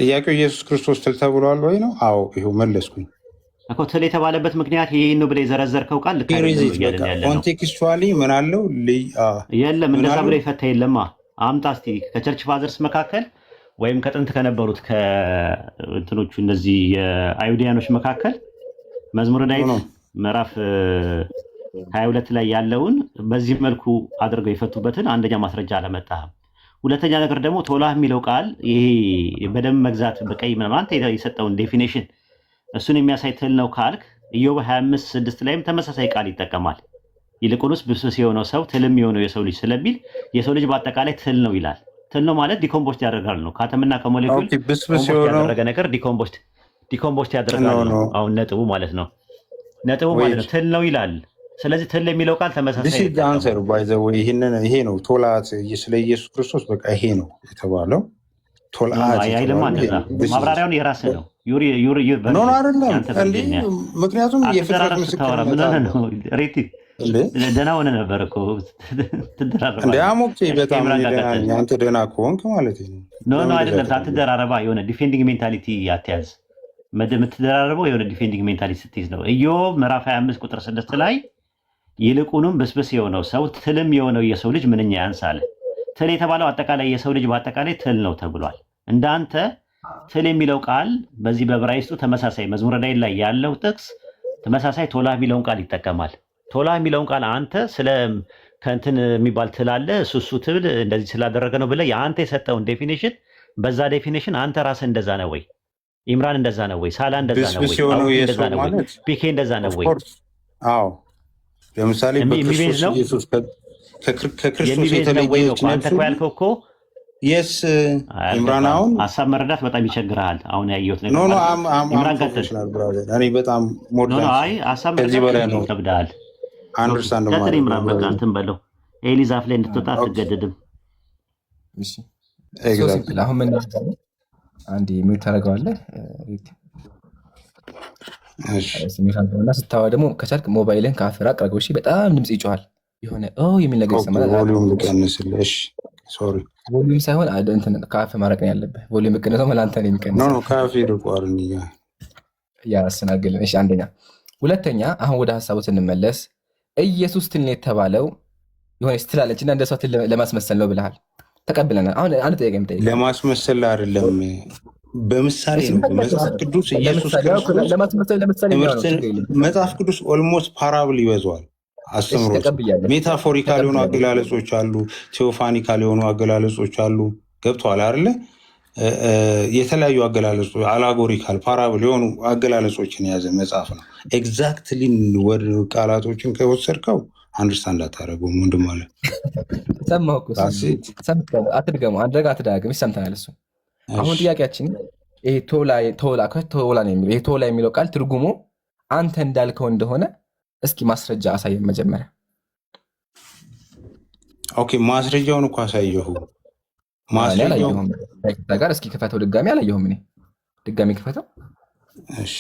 ጥያቄው ኢየሱስ ክርስቶስ ትል ተብሏል ወይ ነው? አዎ ይኸው መለስኩኝ እኮ። ትል የተባለበት ምክንያት ይሄን ነው ብለህ የዘረዘርከው ቃል ልክ አይደለም እያለን ያለ ነው። ኮንቴክስቹዋሊ ምን አለው? የለም እንደዛ ብለህ ይፈታ የለማ። አምጣ እስኪ ከቸርች ፋዘርስ መካከል ወይም ከጥንት ከነበሩት ከእንትኖቹ እነዚህ የአይሁዲያኖች መካከል መዝሙረ ዳዊት ምዕራፍ 22 ላይ ያለውን በዚህ መልኩ አድርገው የፈቱበትን አንደኛ ማስረጃ አላመጣህም። ሁለተኛ ነገር ደግሞ ቶላ የሚለው ቃል ይሄ በደም መግዛት በቀይ ምናምን የሰጠውን ዴፊኔሽን እሱን የሚያሳይ ትል ነው ካልክ ኢዮብ 25:6 ላይም ተመሳሳይ ቃል ይጠቀማል። ይልቁንስ ብስብስ የሆነው ሰው ትልም የሆነው የሰው ልጅ ስለሚል የሰው ልጅ በአጠቃላይ ትል ነው ይላል። ትል ነው ማለት ዲኮምፖስት ያደርጋል ነው። ከአተምና ከሞሌኩል ያደረገ ነገር ዲኮምፖስት ያደርጋል ነው። አሁን ነጥቡ ማለት ነው። ነጥቡ ማለት ነው ትል ነው ይላል። ስለዚህ ትል የሚለው ቃል ተመሳሳይ አንሰር ባይ ዘ ወይ ይሄ ነው ቶላት ስለ ኢየሱስ ክርስቶስ በቃ ይሄ ነው የተባለው። ቶላት አይደለም እንደዛ ማብራሪያውን የራስህ ነው። ምክንያቱም የፍጥረት ምስክር ነው። ሬቲ ደህና ሆነ ነበር እኮ ትደራረባ እንደ አሞክ በጣም አንተ ደህና ከሆንክ ማለት ነው። ኖ አይደለም አትደራረባ። የሆነ ዲፌንዲንግ ሜንታሊቲ አትያዝ። የምትደራረበው የሆነ ዲፌንዲንግ ሜንታሊቲ ስትይዝ ነው። ኢዮብ ምዕራፍ 25:6 ላይ ይልቁንም ብስብስ የሆነው ሰው ትልም የሆነው የሰው ልጅ ምንኛ ያንሳል። ትል የተባለው አጠቃላይ የሰው ልጅ በአጠቃላይ ትል ነው ተብሏል። እንዳንተ ትል የሚለው ቃል በዚህ በዕብራይስጡ ተመሳሳይ መዝሙረ ዳዊት ላይ ያለው ጥቅስ ተመሳሳይ ቶላ የሚለውን ቃል ይጠቀማል። ቶላ የሚለውን ቃል አንተ ስለ ከእንትን የሚባል ትል አለ እሱ ትብል እንደዚህ ስላደረገ ነው ብለህ የአንተ የሰጠውን ዴፊኒሽን በዛ ዴፊኒሽን አንተ ራስህ እንደዛ ነው ወይ? ኢምራን እንደዛ ነው ወይ? ሳላ እንደዛ ነው ወይ? እንደዛ ነው ወይ? ፒኬ እንደዛ ነው ወይ? አዎ ለምሳሌ በክርስቶስ ከክርስቶስ የተለየ ነው። አንተ እኮ ያልከው እኮ የስ ኢምራን አሁን ሀሳብ መረዳት በጣም ይቸግራል። አሁን ያየሁት ነገር ኢምራን ቀጥል። እኔ በጣም ሞርዳን አይ ሀሳብ መረዳት ይከብዳል። አንደርስታንድ ማለት ኢምራን በቃ እንትን በለው ኤሊዛፍ ላይ እንድትወጣ አትገደድም። እሺ ኤግዛክትሊ አሁን ምን አንዴ ሚውት ታደርገዋለህ። እና ስታወራ ደግሞ ከቻልክ ሞባይልን ከአፍራ አቅርገው። እሺ በጣም ድምፅ ይጮሃል። የሆነ የሚል ነገር ይሰማል። ቮሊዩም ሳይሆን ከአፍ ማድረግ ነው ያለብህ። ቮሊዩም ቅነሰው መላንተ ነው የሚቀንሰው። ያስናግልን። እሺ አንደኛ። ሁለተኛ አሁን ወደ ሀሳቡ ስንመለስ ኢየሱስ ትል የተባለው የሆነ ስትላለች እና እንደ ሰው ትል ለማስመሰል ነው ብለሃል። ተቀብለናል። አሁን አንድ ጥያቄ የምጠይቅ ለማስመሰል አይደለም በምሳሌ ነው። መጽሐፍ ቅዱስ ኢየሱስ መጽሐፍ ቅዱስ ኦልሞስት ፓራብል ይበዛዋል። አስተምሮት ሜታፎሪካል የሆኑ አገላለጾች አሉ፣ ቴዎፋኒካል የሆኑ አገላለጾች አሉ። ገብተዋል አይደለ? የተለያዩ አገላለጾች አላጎሪካል፣ ፓራብል የሆኑ አገላለጾችን የያዘ መጽሐፍ ነው። ኤግዛክትሊ ወደ ቃላቶችን ከወሰድከው አንደርስታንድ አታደርገውም። ወንድም አለ ሰማሁ እኮ አትድገሙ፣ አንደጋ አትዳግም። ይሰምተናል እሱ። አሁን ጥያቄያችን ይሄ ቶላ ነው የሚለው ይሄ ቶላ የሚለው ቃል ትርጉሙ አንተ እንዳልከው እንደሆነ እስኪ ማስረጃ አሳየን መጀመሪያ። ኦኬ ማስረጃውን እኮ አሳየሁ። ማስረጃውን ጋር እስኪ ክፈተው። ድጋሚ አላየሁም እኔ። ድጋሚ ክፈተው። እሺ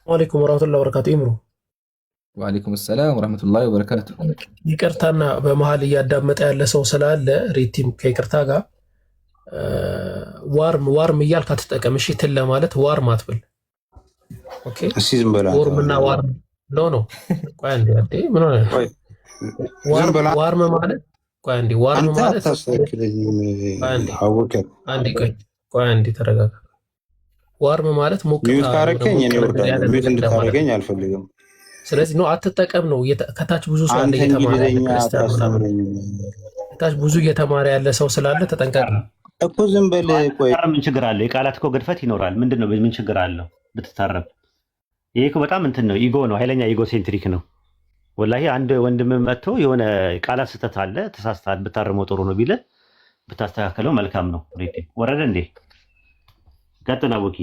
ወአለይኩም ወራህመቱላሂ ወበረካቱ። ኢምሩ ወአለይኩም ሰላም ወራህመቱላሂ ወበረካቱ። ይቅርታና በመሃል እያዳመጠ ያለ ሰው ስላለ ሪቲም ከይቅርታ ጋር ዋርም እያልክ አትጠቀም። እሺ ትል ለማለት ዋርም አትበል። ኦኬ እሺ ዝም በላ። ዋርምና ዋርም ኖ ቆይ አንዴ ምን ሆነ? ዋርም ማለት ቆይ አንዴ ዋርም ማለት ቆይ አንዴ ተረጋጋ። ዋርም ማለት ሚውት ካረከኝ እኔ ወርዳለሁ። ሚውት እንድታረገኝ አልፈልግም። ስለዚህ ነው አትጠቀም ነው። ከታች ብዙ ሰው አለ ከታች ብዙ እየተማረ ያለ ሰው ስላለ ተጠንቀቅ እኮ። ዝም በል ቆይ። ምን ችግር አለው? የቃላት እኮ ግድፈት ይኖራል። ምንድነው? ምን ችግር አለው ብትታረም? ይሄ እኮ በጣም እንትን ነው። ኢጎ ነው፣ ኃይለኛ ኢጎ ሴንትሪክ ነው። ወላሂ አንድ ወንድም መጥቶ የሆነ ቃላት ስህተት አለ ተሳስተሃል ብታርመው ጥሩ ነው ቢልህ ብታስተካከለው መልካም ነው። ወረደ እንዴ? ቀጥል አቡኪ።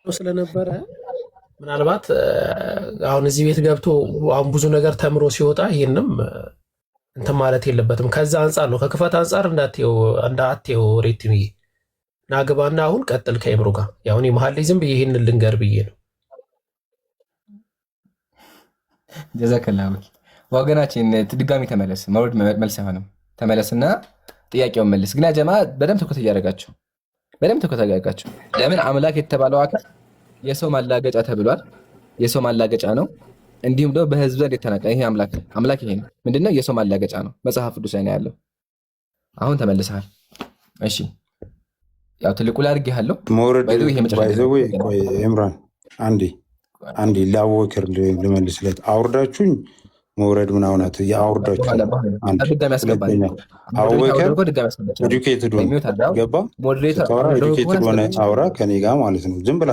ስለነበረ ምናልባት አሁን እዚህ ቤት ገብቶ አሁን ብዙ ነገር ተምሮ ሲወጣ ይህንም እንትን ማለት የለበትም። ከዛ አንጻር ነው ከክፈት አንጻር እንዳትየው ሬትምዬ ናግባና አሁን ቀጥል ከኢምሩ ጋር ያሁን መሀል ላይ ዝም ብዬ ይህንን ልንገር ብዬ ነው። ጀዛከላ ወገናችን ድጋሚ ተመለስ። መውረድ መልስ አይሆንም። ተመለስና ጥያቄውን መልስ። ግን ጀማ በደንብ ትኩረት እያደረጋችሁ ለምን አምላክ የተባለው አካል የሰው ማላገጫ ተብሏል። የሰው ማላገጫ ነው። እንዲሁም ደግሞ በህዝብ ዘንድ የተናቀ ይሄ አምላክ ይሄ ነው ምንድነው? የሰው ማላገጫ ነው። መጽሐፍ ቅዱስ ላይ ነው ያለው። አሁን ተመልሰሃል። እሺ ያው ትልቁ ላይ አድርጌሃለሁ። ኢምራን አንዴ ለአቡበክር ልመልስለት። አውርዳችሁኝ መውረድ ምናምን አውርዳችሁ አቡበክር ኤዱኬትድ ገባ ኤዱኬትድ ሆነ አውራ ከኔ ጋር ማለት ነው። ዝም ብላ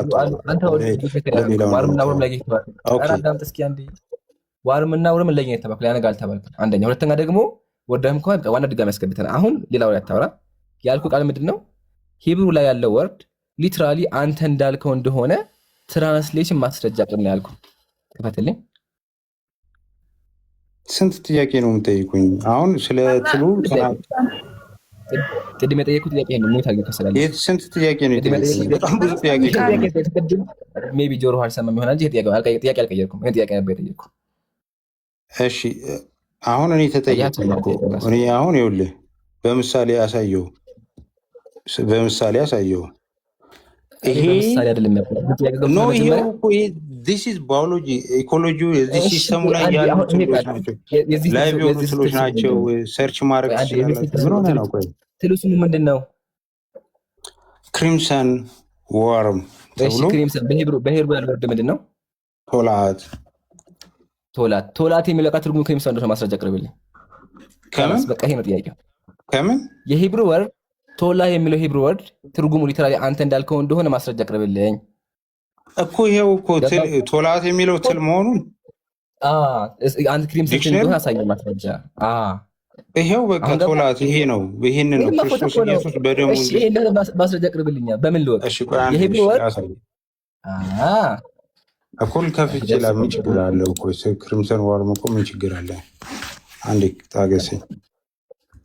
ዋርምና ውርም ለኛ የተባልኩ ያ ነገር አልተባልኩም። አንደኛ። ሁለተኛ ደግሞ ወርደህም ከሆነ ዋና ድጋሚ ያስገብተናል። አሁን ሌላው ላይ አታውራ። ያልኩ ቃል ምንድን ነው? ሂብሩ ላይ ያለው ወርድ ሊትራሊ አንተ እንዳልከው እንደሆነ ትራንስሌሽን ማስረጃ ቅድም ያልኩ ክፈትልኝ። ስንት ጥያቄ ነው የምጠይቁኝ? አሁን ስለ ትሉ ቅድም የጠየኩት ጥያቄ ነው። ምን ታገኝ ከሰላል ስንት ጥያቄ ነው የጠየቁኝ? በጣም ብዙ ጥያቄ ሜቢ ጆሮ አልሰማም ይሆናል እንጂ ጥያቄ አልቀየርኩም። እኔ ጥያቄ ነበር የጠየኩት። እሺ አሁን እኔ ተጠየቅኩ። እኔ አሁን ይኸውልህ በምሳሌ አሳየው ይሄ ኖ ይሄው ዲስ ኢዝ ባዮሎጂ ኢኮሎጂ እዚህ ሲስተሙ ላይ ያሉ ትሎች ናቸው። ላይቭ የሆኑ ትሎች ናቸው። ሰርች ማድረግ ትችላላችሁ። ምን ሆነ ነው? ቆይ ትሉ ስሙ ምንድን ነው? ክሪምሰን ዋርም ተብሎ በሄብሩ ያለው ወርድ ምንድን ነው? ቶላት የሚለው ቃል ትርጉሙ ክሪምሰን እንደሆነ ማስረጃ አቅርብልኝ። ከምን በቃ ይሄ ነው ጥያቄው። ከምን የሂብሩ ወርድ ቶላ የሚለው ሂብሩ ወርድ ትርጉሙ ሊተራሊ አንተ እንዳልከው እንደሆነ ማስረጃ አቅርብልኝ እኮ። ይሄው እኮ ቶላት የሚለው ትል መሆኑን አንተ ክሪምሰን እንደሆነ አሳየኝ ማስረጃ። ይሄው በቃ ቶላት ይሄ ነው። ይሄንን ነው ክርስቶስ ኢየሱስ በደሙ ማስረጃ አቅርብልኝ። በምን ልወቅ? የሂብሩ ወርድ እኩል ከፍቼ ምን ችግር አለው? ክሪምሰን ዋርም እኮ ምን ችግር አለ? አንዴ ታገሰኝ።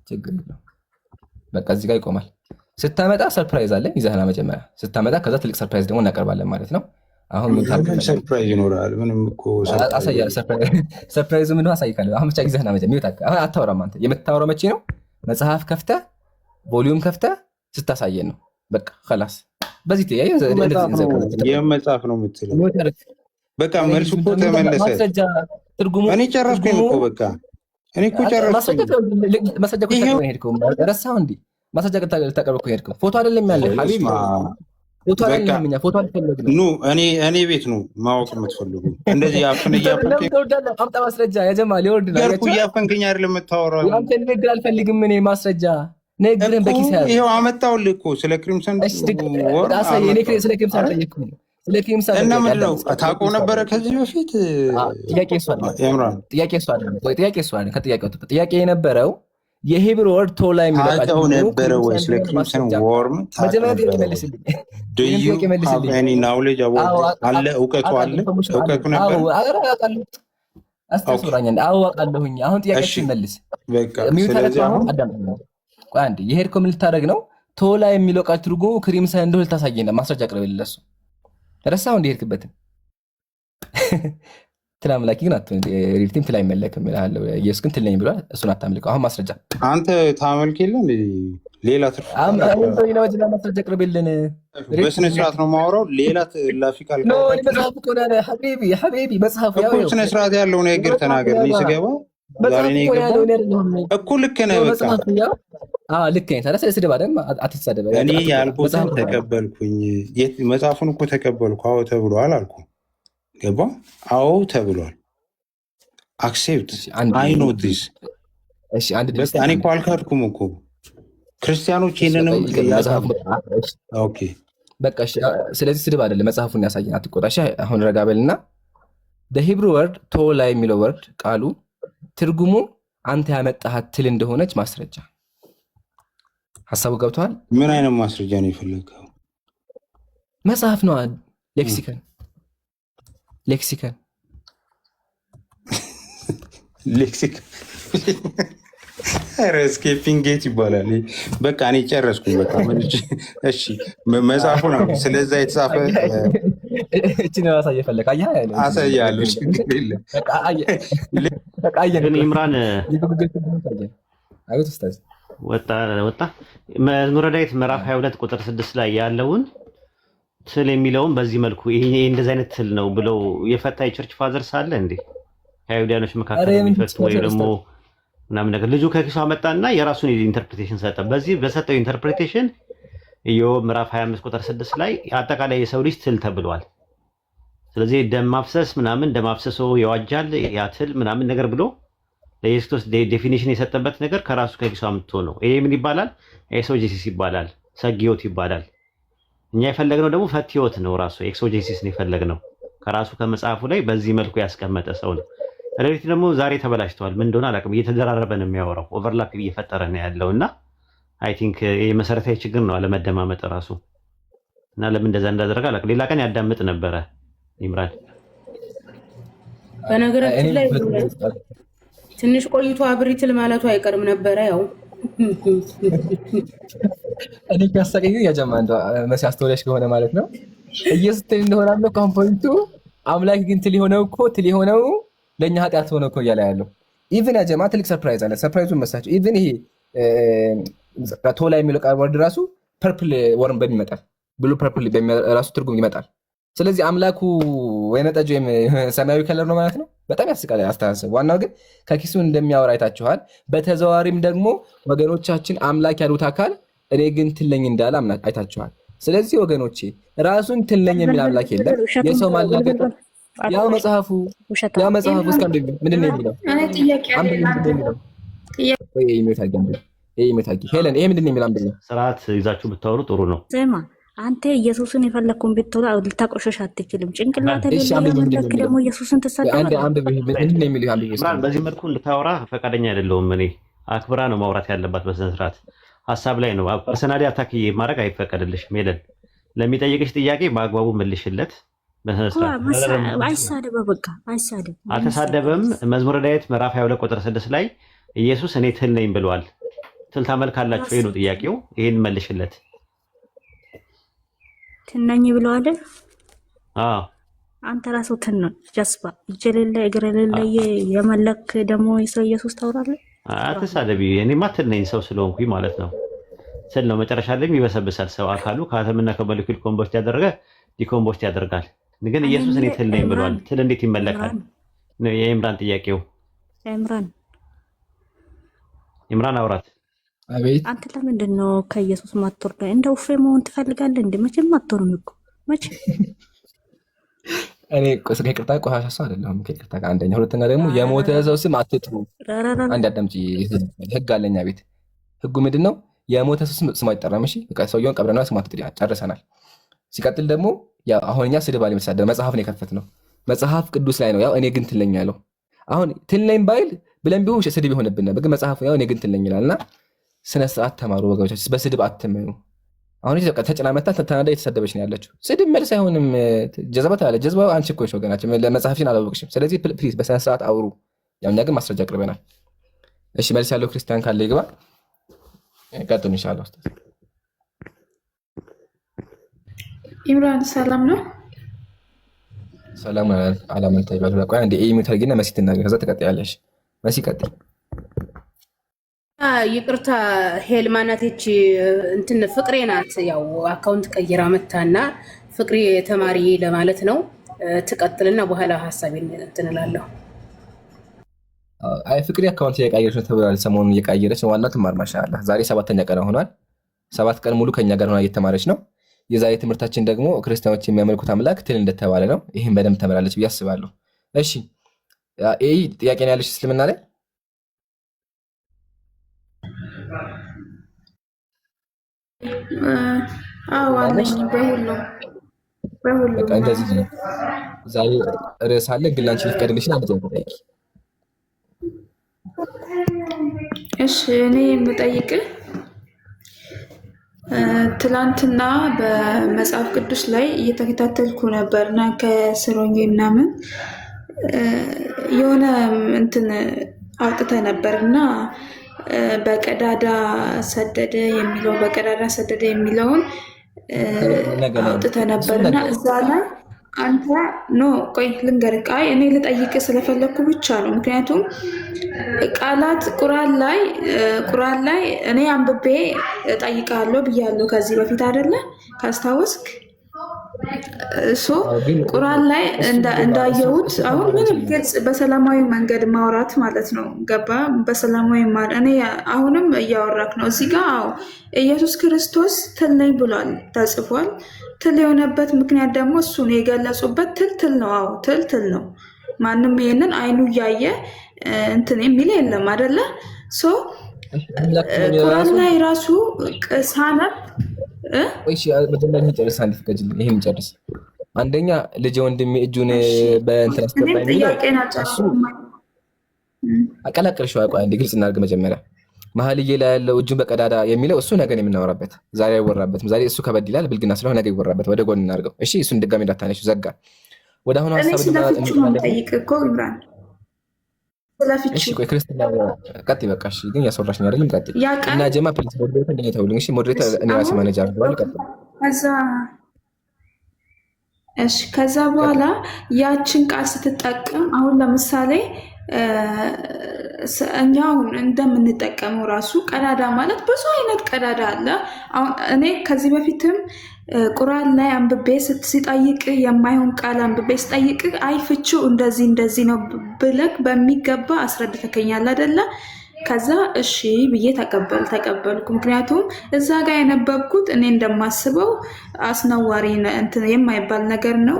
ችግር የለውም። በቃ እዚህ ጋር ይቆማል። ስታመጣ ሰርፕራይዝ አለ ይዘህና መጀመሪያ ስታመጣ፣ ከዛ ትልቅ ሰርፕራይዝ ደግሞ እናቀርባለን ማለት ነው። አሁን ምን ታርገህ ሰርፕራይዝ ይኖራል? ምንም እኮ ሰርፕራይዝ ምን አሳይካለሁ። አሁን ብቻ ይዘህና መጀመሪያ አሁን አታወራም። አንተ የምታወራው መቼ ነው? መጽሐፍ ከፍተህ ቮሊዩም ከፍተህ ስታሳየን ነው። በቃ خلاص በዚህ ተያይ የመጽሐፍ ነው የምትለው። በቃ መልሱ እኮ ተመለሰ። ትርጉሙ እኔ ጨረስኩኝ እኮ በቃ እኔ እኮ ጨረስኩኝ። ማስረጃ እኮ ሄድከው ረሳው እንዴ? ማስረጃ ልታቀርብ እኮ ሄድከው። ፎቶ አይደለም ያለ ሀቢብ፣ ፎቶ አይደለም። እኛ ፎቶ አልፈለግንም። ኑ እኔ ቤት ነው ማወቅ የምትፈልጉ። እንደዚህ አፍን እያፈንከኝ አምጣ ማስረጃ። ያጀማ ሊወርድ ነው ያልኩ እያፈንከኝ አይደለም የምታወራው። አንተ ንግግር አልፈልግም እኔ ማስረጃ ነግረን በኪስ ያለ ይሄው አመጣውልህ እኮ ስለ ክሪምሰን ወር አሳይ። እኔ ስለ ክሪምሰን ጠየቅኩኝ። ስለ ክሪምሰን እና ምን ነው ታውቀው ነበረ ከዚህ በፊት? ጥያቄ እሱ አይደለም። ጥያቄ የነበረው የሂብሩ ወርድ ቶላ የሚለው ቃል ታውቀው ነበረ ወይ? ስለ ክሪምሰን ወርም መጀመሪያ መልስልኝ። አለ እውቀቱ ነበር። አስተሳሰራኝ አውቃለሁኝ። አሁን ጥያቄ መልስ። ስለዚህ አሁን አንዴ የሄድከው ምን ልታደርግ ነው? ቶላ የሚለው ቃል ትርጉሙ ክሪምሰን እንደሆነ ልታሳየን ማስረጃ አቅርብልኝ። ለሱ ረሳው እንደ ሄድክበትን ትል አምላኪ ግን ሪልቲም ትል አይመለክም እልሃለሁ። ኢየሱስ ግን ትል ነኝ ብሏል። እሱን አታምልከው። አሁን ማስረጃ አንተ ታመልክ የለም ሌላ ማስረጃ አቅርብልን። በስነ ስርዓት ነው የማወራው። ሌላ ላፊ ቃል መጽሐፍ እኮ ነው ሐቢቢ መጽሐፍ እኮ ስነ ስርዓት ያለው ነገር ተናገር። እኔ ስገባ እኮ ልክ ነህ። በቃ ልክ ነህ። ታዲያ ስድብ አይደል? አትሳደብ። እኔ ያልኩትን ተቀበልኩኝ። መጽሐፉን እኮ ተቀበልኩ። አዎ ተብሏል አልኩ። ገባ? አዎ ተብሏል። አክሴፕት አይ ኖ ዲስ። እኔ እኮ አልካድኩም እኮ ክርስቲያኖች ይሄንንም ኦኬ በቃ ስለዚህ ስድብ አይደለም። መጽሐፉን ያሳየን። አትቆጣሽ። አሁን ረጋ በልና በሂብሩ ወርድ ቶላ የሚለው ወርድ ቃሉ ትርጉሙ አንተ ያመጣሃት ትል እንደሆነች ማስረጃ። ሐሳቡ ገብቷል? ምን አይነት ማስረጃ ነው የፈለገው? መጽሐፍ ነው። ሌክሲከን ኤስኬፒንግ ጌት ይባላል። በቃ እኔ ጨረስኩኝ። በቃ እሺ መጽሐፉ ነው ስለዛ የተጻፈ እቺን ራሳ እየፈለክ አሳያለሁ። ግን ኢምራን አቤት ኡስታዝ ወጣ መዝሙረ ዳዊት ምዕራፍ 22 ቁጥር 6 ላይ ያለውን ትል የሚለውን በዚህ መልኩ ይሄ እንደዚህ አይነት ትል ነው ብለው የፈታ የቸርች ፋዘር ሳለ እንዴ ከአይሁዳኖች መካከል የሚፈቱ ወይ ደግሞ ምናምን ነገር ልጁ ከኪሱ አመጣና የራሱን ኢንተርፕሪቴሽን ሰጠ። በዚህ በሰጠው ኢንተርፕሪቴሽን ኢዮብ ምዕራፍ 25 ቁጥር 6 ላይ አጠቃላይ የሰው ልጅ ትል ተብሏል። ስለዚህ ደም ማፍሰስ ምናምን ደም አፍሰሶ ይዋጃል ያ ትል ምናምን ነገር ብሎ ለኢየሱስ ክርስቶስ ዴፊኒሽን የሰጠበት ነገር ከራሱ ከኪሱ አምጥቶ ነው። ይሄ ምን ይባላል? ኤክሶጄሲስ ይባላል፣ ሰጊዮት ይባላል። እኛ የፈለግነው ደግሞ ፈትዮት ነው። ራሱ ኤክሶጄሲስ ነው የፈለግነው ከራሱ ከመጽሐፉ ላይ በዚህ መልኩ ያስቀመጠ ሰው ነው። ሬዲት ደግሞ ዛሬ ተበላሽተዋል። ምን እንደሆነ አላውቅም። እየተደራረበ ነው የሚያወራው፣ ኦቨርላፕ እየፈጠረ ነው ያለውና አይ ቲንክ ይሄ መሰረታዊ ችግር ነው አለመደማመጥ ራሱ እና ለምን እንደዛ እንዳደረገ አላውቅም። ሌላ ቀን ያዳምጥ ነበረ ኢምራን። በነገራችን ላይ ትንሽ ቆይቶ አብሪትል ማለቱ አይቀርም ነበረ። ያው እኔ ያሳቀኝ ያጀማ እንደ መሲ አስተውለሽ ከሆነ ማለት ነው ኢየሱስ ትል እንደሆነ ነው ኮምፖይንቱ። አምላክ ግን ትል የሆነው እኮ ትል የሆነው ለኛ ኃጢአት ሆነ እኮ እያለ ያለው ኢቭን ያጀማ ትልቅ ሰርፕራይዝ አለ። ሰርፕራይዙን መሳችሁ ኢቭን ይሄ ቶላ የሚለው ቃል ወርድ ራሱ ፐርፕል ወርም በሚመጣል ብሉ ፐርፕል በሚራሱ ትርጉም ይመጣል። ስለዚህ አምላኩ ወይነ ጠጅ ወይም ሰማያዊ ከለር ነው ማለት ነው። በጣም ያስቃል አስተሳሰብ። ዋናው ግን ከኪሱ እንደሚያወራ አይታችኋል። በተዘዋዋሪም ደግሞ ወገኖቻችን አምላክ ያሉት አካል እኔ ግን ትለኝ እንዳለ አይታችኋል። ስለዚህ ወገኖቼ ራሱን ትለኝ የሚል አምላክ የለም። የሰው ማላገጥ ያው መጽሐፉ እስከ ምንድን ነው የሚለው? ሄለን ይሄ ምንድን ነው የሚለው? አንብብ። ስርዓት ይዛችሁ ብታወሩ ጥሩ ነው። አንተ ኢየሱስን የፈለግኩን ብትወራ ልታቆሸሽ አትችልም። ጭንቅላት ደግሞ ኢየሱስን ትሳደባለህ። በዚህ መልኩ እንድታወራ ፈቃደኛ አይደለሁም እኔ። አክብራ ነው ማውራት ያለባት በስነ ስርዓት ሀሳብ ላይ ነው። ፐርሰናሊ አታክ ማድረግ አይፈቀድልሽም። ሄለን ለሚጠይቅሽ ጥያቄ በአግባቡ መልሽለት። አይሳደብ፣ በቃ አይሳደብ። አልተሳደበም። መዝሙረ ዳዊት ምዕራፍ 22 ቁጥር 6 ላይ ኢየሱስ እኔ ትል ነኝ ብሏል። ትል ታመልካላችሁ ይሄ ነው ጥያቄው። ይሄን መልሽለት። ትነኝ ብለዋል። አዎ አንተ ራስህ ትን ጀስባ እጅ የሌለ እግር የሌለ የመለክ ደግሞ የሰው ኢየሱስ ታወራለህ። አትሳደቢ። እኔማ ትል ነኝ ሰው ስለሆንኩኝ ማለት ነው። ትል ነው መጨረሻ ላይ ይበሰብሳል። ሰው አካሉ ከአተምና ከሞለኪውል ኮምፖስት ያደረገ ዲኮምፖስት ያደርጋል። ግን ኢየሱስ እኔ ትል ነኝ ብሏል። ትል እንዴት ይመለካል? የኢምራን ጥያቄው። ኢምራን አውራት። አቤት። አንተ ለምንድን ነው ከኢየሱስ ማትወርዳ? እንደ ውፌ መሆን ትፈልጋለህ እንዴ? መቼም አትወርም እኮ መቼ። እኔ ከይቅርታ ቆሻሻ ሰው አይደለሁም። ከይቅርታ አንደኛ፣ ሁለተኛ ደግሞ የሞተ ሰው ስም አትጥሩ። አንድ አዳምጪ። ህግ አለኛ ቤት። ህጉ ምንድን ነው? የሞተ ሰው ስም አይጠራም። እሺ በቃ ሰውየውን ቀብረና ስም አትጥሪ። ጨርሰናል። ሲቀጥል ደግሞ አሁን እኛ ስድብ አለ መሳደብ መጽሐፍ ነው የከፈትነው። መጽሐፍ ቅዱስ ላይ ነው ያው እኔ ግን ትለኝ ያለው። አሁን ትለኝ ባይል ብለን ቢሆን ስድብ ይሆንብን ነበር። ግን መጽሐፉ ያው እኔ ግን ትለኝ ይላልና ስነ ስርዓት ተማሩ ወገኖች። በስድብ አትመኑ። አሁን ይዘቀ ተጨናመታ ተናዳ የተሰደበች ነው ያለችው። ስድብ መልስ አይሆንም። ጀዘበት አለ ጀዝባው አንቺ እኮ ነሽ ወገናችን። ለመጽሐፍሽን አላወቅሽም። ስለዚህ ፕሊዝ በስነ ስርዓት አውሩ። ያው እኛ ግን ማስረጃ አቅርበናል። እሺ መልስ ያለው ክርስቲያን ካለ ይግባ። ቀጥሉ ኢንሻአላህ። ኡስታዝ ኢምራን ሰላም ነው? ሰላም አላመንታ ይባሉ። ቆይ አንዴ ኢሜል ታርጊና መሲ ትናገር፣ ከዛ ትቀጥያለሽ። መሲ ቀጥይ። ይቅርታ ሄልማናቴች እንትን ፍቅሬ ናት። ያው አካውንት ቀይራ መታና ፍቅሬ ተማሪ ለማለት ነው። ትቀጥልና በኋላ ሐሳቤን እንትን እላለሁ። አይ ፍቅሬ አካውንት እየቀየረች ነው ተብሏል። ሰሞኑን እየቀየረች ነው። ዋናው ትማር ማሻአላህ። ዛሬ 7ኛ ቀን ሆኗል። 7 ቀን ሙሉ ከኛ ጋር ሆና እየተማረች ነው። የዛሬ ትምህርታችን ደግሞ ክርስቲያኖች የሚያመልኩት አምላክ ትል እንደተባለ ነው። ይህም በደንብ ተመላለች ብዬ አስባለሁ። እሺ ይህ ጥያቄ ነው ያለሽ እስልምና ላይ? አዎ አለኝ። በሁሉም በቃ እንደዚህ ነው። ዛሬ ርዕስ አለ፣ ግን ላንቺ ልትቀድምሽን አንድ ጥያቄ ጠይቂ። እሺ እኔ የምጠይቅህ ትላንትና በመጽሐፍ ቅዱስ ላይ እየተከታተልኩ ነበርና ከስሮኝ ምናምን የሆነ እንትን አውጥተ ነበርና በቀዳዳ ሰደደ የሚለውን አውጥተ ነበርና አንተ ኖ ቆይ ልንገርህ። አይ እኔ ልጠይቅ ስለፈለግኩ ብቻ ነው። ምክንያቱም ቃላት ቁርአን ላይ እኔ አንብቤ እጠይቃለሁ ብያለሁ ከዚህ በፊት አይደለ ካስታወስክ። ቁርአን ላይ እንዳየሁት አሁን ምንም ግልጽ በሰላማዊ መንገድ ማውራት ማለት ነው። ገባ? በሰላማዊ እኔ አሁንም እያወራክ ነው እዚህ ጋር። አዎ ኢየሱስ ክርስቶስ ትል ነኝ ብሏል ተጽፏል። ትል የሆነበት ምክንያት ደግሞ እሱን የገለጹበት ትል ነው። አዎ ትል ነው። ማንም ይሄንን አይኑ እያየ እንትን የሚል የለም አይደለ? ቁርአን ላይ ራሱ ሳነብ ጨርስ አንድ ፍቀጅልኝ። ይሄን ጨርስ። አንደኛ ልጅ ወንድሜ እጁን በእንትን አስገባኝ አቀላቀልሽው። ቆይ አንዴ ግልጽ እናድርግ መጀመሪያ። መሀልዬ ላይ ያለው እጁን በቀዳዳ የሚለው እሱ ነገ የምናወራበት ዛሬ አይወራበትም። ዛሬ እሱ ከበድ ይላል ብልግና ስለሆነ ነገ ይወራበት። ወደ ጎን እናድርገው እሺ። እሱን ድጋሚ እንዳታነሺው ዘጋ። ወደ አሁኑ ሀሳብ ቆይ ክርስትና ቀጥ በቃሽ። ግን ያስወራሽኝ አይደለም። ቀጥ እና ጀማ ፕሊዝ ሞዴሬተር እንደኔ ተውልኝ እሺ። ሞዴሬተር እኔ ራሴ ማኔጀር አድርገዋለሁ። ቀጥ ከዛ በኋላ ያችን ቃል ስትጠቀም አሁን ለምሳሌ እኛ አሁን እንደምንጠቀመው ራሱ ቀዳዳ ማለት ብዙ አይነት ቀዳዳ አለ። አሁን እኔ ከዚህ በፊትም ቁርአን ላይ አንብቤ ሲጠይቅ የማይሆን ቃል አንብቤ ሲጠይቅ አይፍቺው እንደዚህ ነው ብለክ በሚገባ አስረድተከኛል አይደለ? ከዛ እሺ ብዬ ተቀበልኩ። ምክንያቱም እዛ ጋር የነበብኩት እኔ እንደማስበው አስነዋሪ እንትን የማይባል ነገር ነው።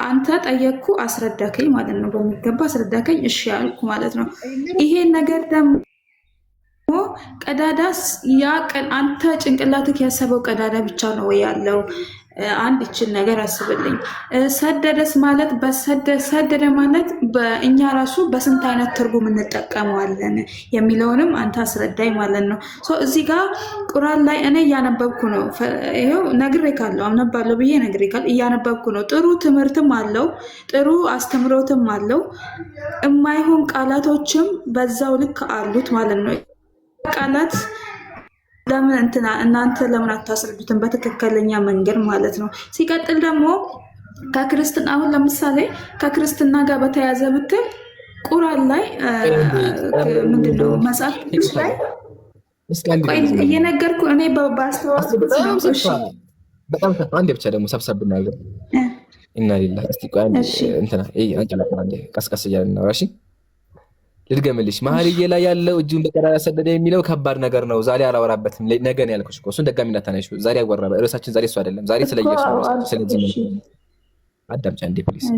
አንተ ጠየቅኩ አስረዳከኝ ማለት ነው። በሚገባ አስረዳከኝ፣ እሺ ያልኩ ማለት ነው። ይሄን ነገር ደግሞ ቀዳዳ አንተ ጭንቅላትክ ያሰበው ቀዳዳ ብቻ ነው ያለው። አንድ ይችን ነገር አስብልኝ። ሰደደስ ማለት ሰደደ ማለት በእኛ ራሱ በስንት አይነት ትርጉም እንጠቀመዋለን የሚለውንም አንተ አስረዳኝ ማለት ነው። እዚህ ጋር ቁርአን ላይ እኔ እያነበብኩ ነው። ይኸው ነግሬካለሁ፣ አምነባለሁ ብዬ ነግሬካለሁ። እያነበብኩ ነው። ጥሩ ትምህርትም አለው፣ ጥሩ አስተምሮትም አለው። የማይሆን ቃላቶችም በዛው ልክ አሉት ማለት ነው። ቃላት ለምን እናንተ ለምን አታስረዱትን በትክክለኛ መንገድ ማለት ነው። ሲቀጥል ደግሞ ከክርስትና አሁን ለምሳሌ ከክርስትና ጋር በተያያዘ ብትል ቁርአን ላይ ምንድነው መጽሐፍ ቅዱስ ላይ እየነገርኩ እኔ ባስተዋልኩት ነው። እሺ በጣም አንዴ ብቻ ደግሞ ሰብሰብ ብናገር ኢና ሊላሂ እስቲ ቆይ እንትና አንጨላፋ አንዴ ቀስቀስ እያልን ነው። እሺ ልድገምልሽ። መሀልዬ ላይ ያለው እጁን በቀዳዳ ሰደደ የሚለው ከባድ ነገር ነው። ዛሬ አላወራበትም፣ ነገ ነው ያልኩሽ እኮ። እሱን ደጋሚ እንዳታነሺው። ዛሬ አይወራበ ርዕሳችን ዛሬ እሱ አይደለም። ዛሬ ስለ ኢየሱስ ነው። ስለዚህ አዳምጪ አንዴ ፕሊዝ።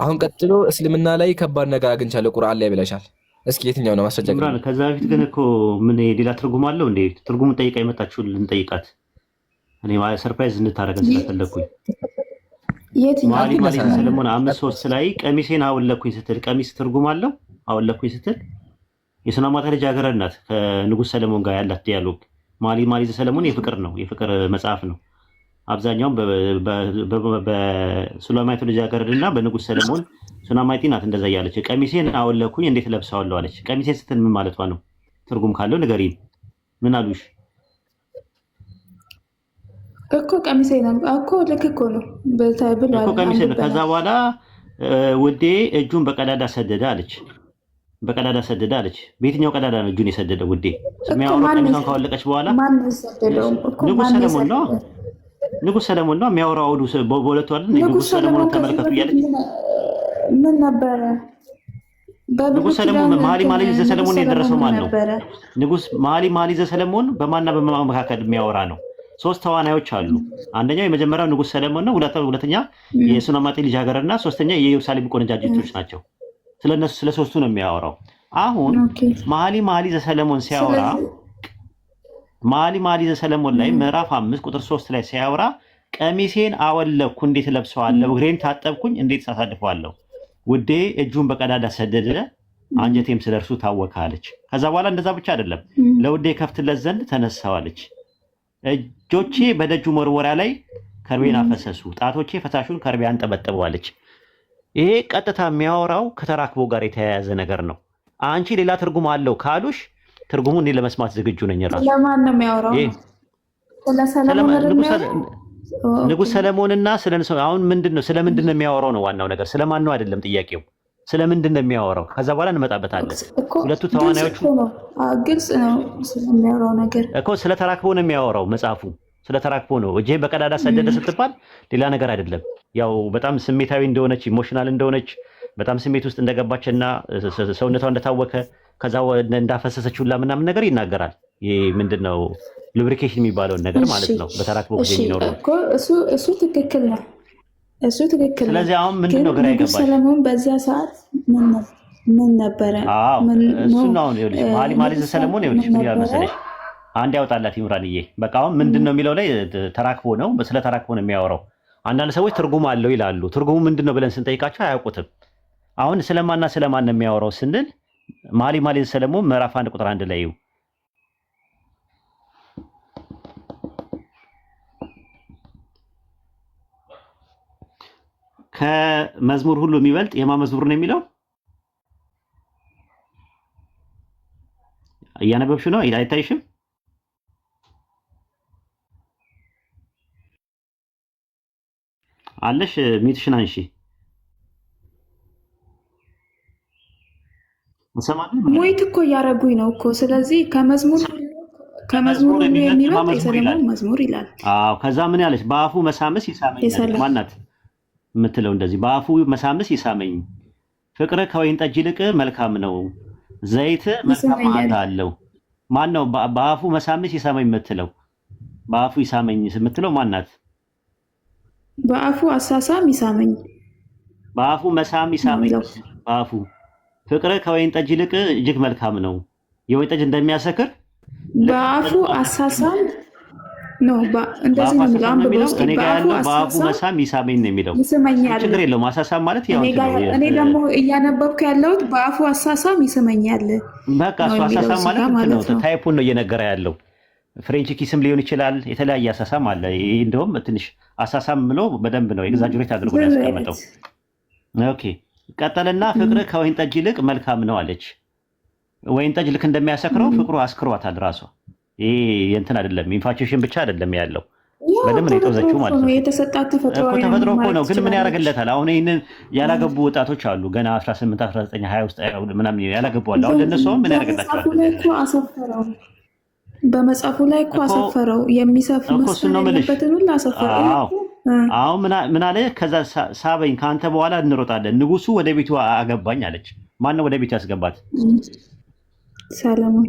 አሁን ቀጥሎ እስልምና ላይ ከባድ ነገር አግኝቻለሁ ቁርአን ላይ ብለሻል። እስኪ የትኛው ነው ማስረጃ? ከዛ በፊት ግን እኮ ምን ሌላ ትርጉም አለው እንዴ? ትርጉሙን ጠይቃ የመጣችሁ ልንጠይቃት እኔ ሰርፕራይዝ እንድታረገን ስለፈለኩኝ ማሊ ሰለሞን 5:3 ላይ ቀሚሴን አወለኩኝ ስትል ቀሚስ ትርጉም አለው? አወለኩኝ ስትል የሱናማታ ልጅ አገረድ ናት። ከንጉስ ሰለሞን ጋር ያላት ዲያሎግ ማሊ ዘሰለሞን የፍቅር ነው፣ የፍቅር መጽሐፍ ነው። አብዛኛውም በሱላማይቱ ልጅ አገረድ እና በንጉስ ሰለሞን ሱናማይቲ ናት እንደዛ ያለች። ቀሚሴን አወለኩኝ እንዴት ለብሰዋለሁ አለች። ቀሚሴን ስትል ምን ማለቷ ነው? ትርጉም ካለው ንገሪኝ። ምን አሉሽ እኮ? ቀሚሴን እኮ ልክ እኮ ነው ብሏል እኮ ቀሚሴን። ከዛ በኋላ ውዴ እጁን በቀዳዳ ሰደደ አለች። በቀዳዳ ሰደደ አለች። በየትኛው ቀዳዳ ነው እጁን የሰደደ? ውዴ የሚያወራው ቀሚሷን ካወለቀች በኋላ ንጉስ ሰለሞን ነው የሚያወራው። አውዱ በሁለቱ አይደል? ንጉስ ሰለሞን ተመልከቱ እያለች ምን ነበረ? ንጉስ ሰለሞን መሀሊ ዘሰለሞን የደረሰው ማን ነው? ንጉስ መሀሊ ዘሰለሞን በማንና በማን መካከል የሚያወራ ነው? ሶስት ተዋናዮች አሉ። አንደኛው የመጀመሪያው ንጉስ ሰለሞን ነው። ሁለተኛ የሱናማጤ ልጅ ሀገርና ሶስተኛ የኢየሩሳሌም ቆነጃጅቶች ናቸው። ስለነሱ ስለሶስቱ ነው የሚያወራው። አሁን መሀሊ ዘሰለሞን ሲያወራ መሀሊ ዘሰለሞን ላይ ምዕራፍ 5 ቁጥር 3 ላይ ሲያወራ ቀሚሴን አወለኩ እንዴት ለብሰዋለሁ፣ እግሬን ታጠብኩኝ እንዴት ሳሳድፈዋለሁ፣ ውዴ እጁን በቀዳዳ ሰደደ አንጀቴም ስለርሱ ታወካለች። ከዛ በኋላ እንደዛ ብቻ አይደለም፣ ለውዴ ከፍትለት ዘንድ ተነሳዋለች። እጆቼ በደጁ መወርወሪያ ላይ ከርቤን አፈሰሱ፣ ጣቶቼ ፈሳሹን ከርቤ አንጠበጥበዋለች። ይሄ ቀጥታ የሚያወራው ከተራክቦ ጋር የተያያዘ ነገር ነው። አንቺ ሌላ ትርጉም አለው ካሉሽ ትርጉሙን እኔ ለመስማት ዝግጁ ነኝ። ራሱ ለማን ነው የሚያወራው? ንጉሥ ሰለሞንና አሁን ምንድነው ስለምንድነው የሚያወራው ነው ዋናው ነገር። ስለማን ነው አይደለም ጥያቄው፣ ስለምንድነው የሚያወራው? ከዛ በኋላ እንመጣበታለን። ሁለቱ ተዋናዮቹ ግልጽ ነው ስለሚያወራው ነገር እኮ ስለተራክቦ ነው የሚያወራው መጽሐፉ። ስለተራክቦ ነው። እጄን በቀዳዳ ሰደደ ስትባል ሌላ ነገር አይደለም። ያው በጣም ስሜታዊ እንደሆነች ኢሞሽናል እንደሆነች በጣም ስሜት ውስጥ እንደገባችና ሰውነቷ እንደታወከ ከዛ እንዳፈሰሰችው ምናምን ነገር ይናገራል። ይሄ ምንድነው ሉብሪኬሽን የሚባለውን ነገር ማለት ነው። በተራክቦ ጊዜ የሚኖረው እኮ እሱ ትክክል ነው። እሱ ትክክል ነው። ስለዚህ አሁን ምንድነው ግራ ይገባል። ሰለሞን በዚያ ሰዓት ምን ነበረ? እሱ ነው አሁን ይኸውልሽ ማሊ ሰለሞን ይኸውልሽ ምን ይላል መሰለሽ፣ አንድ ያውጣላት ይምራንዬ። በቃ አሁን ምንድነው የሚለው ላይ ተራክቦ ነው፣ ስለ ተራክቦ ነው የሚያወራው። አንዳንድ ሰዎች ትርጉም አለው ይላሉ። ትርጉሙ ምንድነው ብለን ስንጠይቃቸው አያውቁትም። አሁን ስለማን ነው የሚያወራው ስንል ማሊ ሰለሞን ምዕራፍ 1 ቁጥር 1 ላይ ከመዝሙር ሁሉ የሚበልጥ የማ መዝሙር ነው የሚለው እያነበብሽ ነው አይታይሽም? አለሽ ሚትሽን አንሺ ሞይት እኮ እያረጉኝ ነው እኮ። ስለዚህ ከመዝሙር የሚበልጥ የሰለሞን መዝሙር ይላል። አዎ ከዛ ምን ያለች በአፉ መሳምስ ይሳመኝ ማናት የምትለው እንደዚህ በአፉ መሳምስ ይሳመኝ፣ ፍቅር ከወይን ጠጅ ይልቅ መልካም ነው፣ ዘይት መልካም መዓዛ አለው። ማን ነው በአፉ መሳምስ ይሳመኝ የምትለው? በአፉ ይሳመኝ የምትለው ማናት? በአፉ አሳሳም ይሳመኝ፣ በአፉ መሳም ይሳመኝ። በአፉ ፍቅር ከወይን ጠጅ ይልቅ እጅግ መልካም ነው። የወይን ጠጅ እንደሚያሰክር በአፉ አሳሳም ነው። እንደዚህ ነው የሚለው። በአፉ መሳም ይሳመኝ ነው የሚለው። ችግር የለውም። አሳሳም ማለት ያው እኔ ደግሞ እያነበብኩ ያለሁት በአፉ አሳሳም ይስመኛል። በቃ እሱ አሳሳም ማለት ነው። ታይፑን ነው እየነገረ ያለው። ፍሬንች ኪስም ሊሆን ይችላል። የተለያየ አሳሳም አለ። ይሄ እንደውም ትንሽ አሳሳም ብሎ በደንብ ነው ኤግዛጀሬት አድርጎ ያስቀመጠው። ኦኬ ቀጠልና ፍቅር ከወይን ጠጅ ይልቅ መልካም ነው አለች። ወይን ጠጅ ልክ እንደሚያሰክረው ፍቅሩ አስክሯታል ራሷ። ይሄ እንትን አይደለም፣ ኢንፋቹዌሽን ብቻ አይደለም ያለው፣ በደንብ ነው የተወዘችው ማለት ነው። የተሰጣት ተፈጥሮ እኮ ነው። ግን ምን ያደርግለታል? አሁን ይሄንን ያላገቡ ወጣቶች አሉ ገና 18 19 20 ውስጥ ምናምን ያላገቡ አሉ። አሁን ለነሱ ምን ያደርግላቸዋል? በመጽሐፉ ላይ እኮ አሰፈረው። የሚሰፍር መስፈር ያለበትን ሁሉ አሰፈረው። አሁን ምን አለ? ከዛ ሳበኝ፣ ከአንተ በኋላ እንሮጣለን፣ ንጉሱ ወደ ቤቱ አገባኝ አለች። ማነው ወደ ቤቱ ያስገባት? ሰለሞን።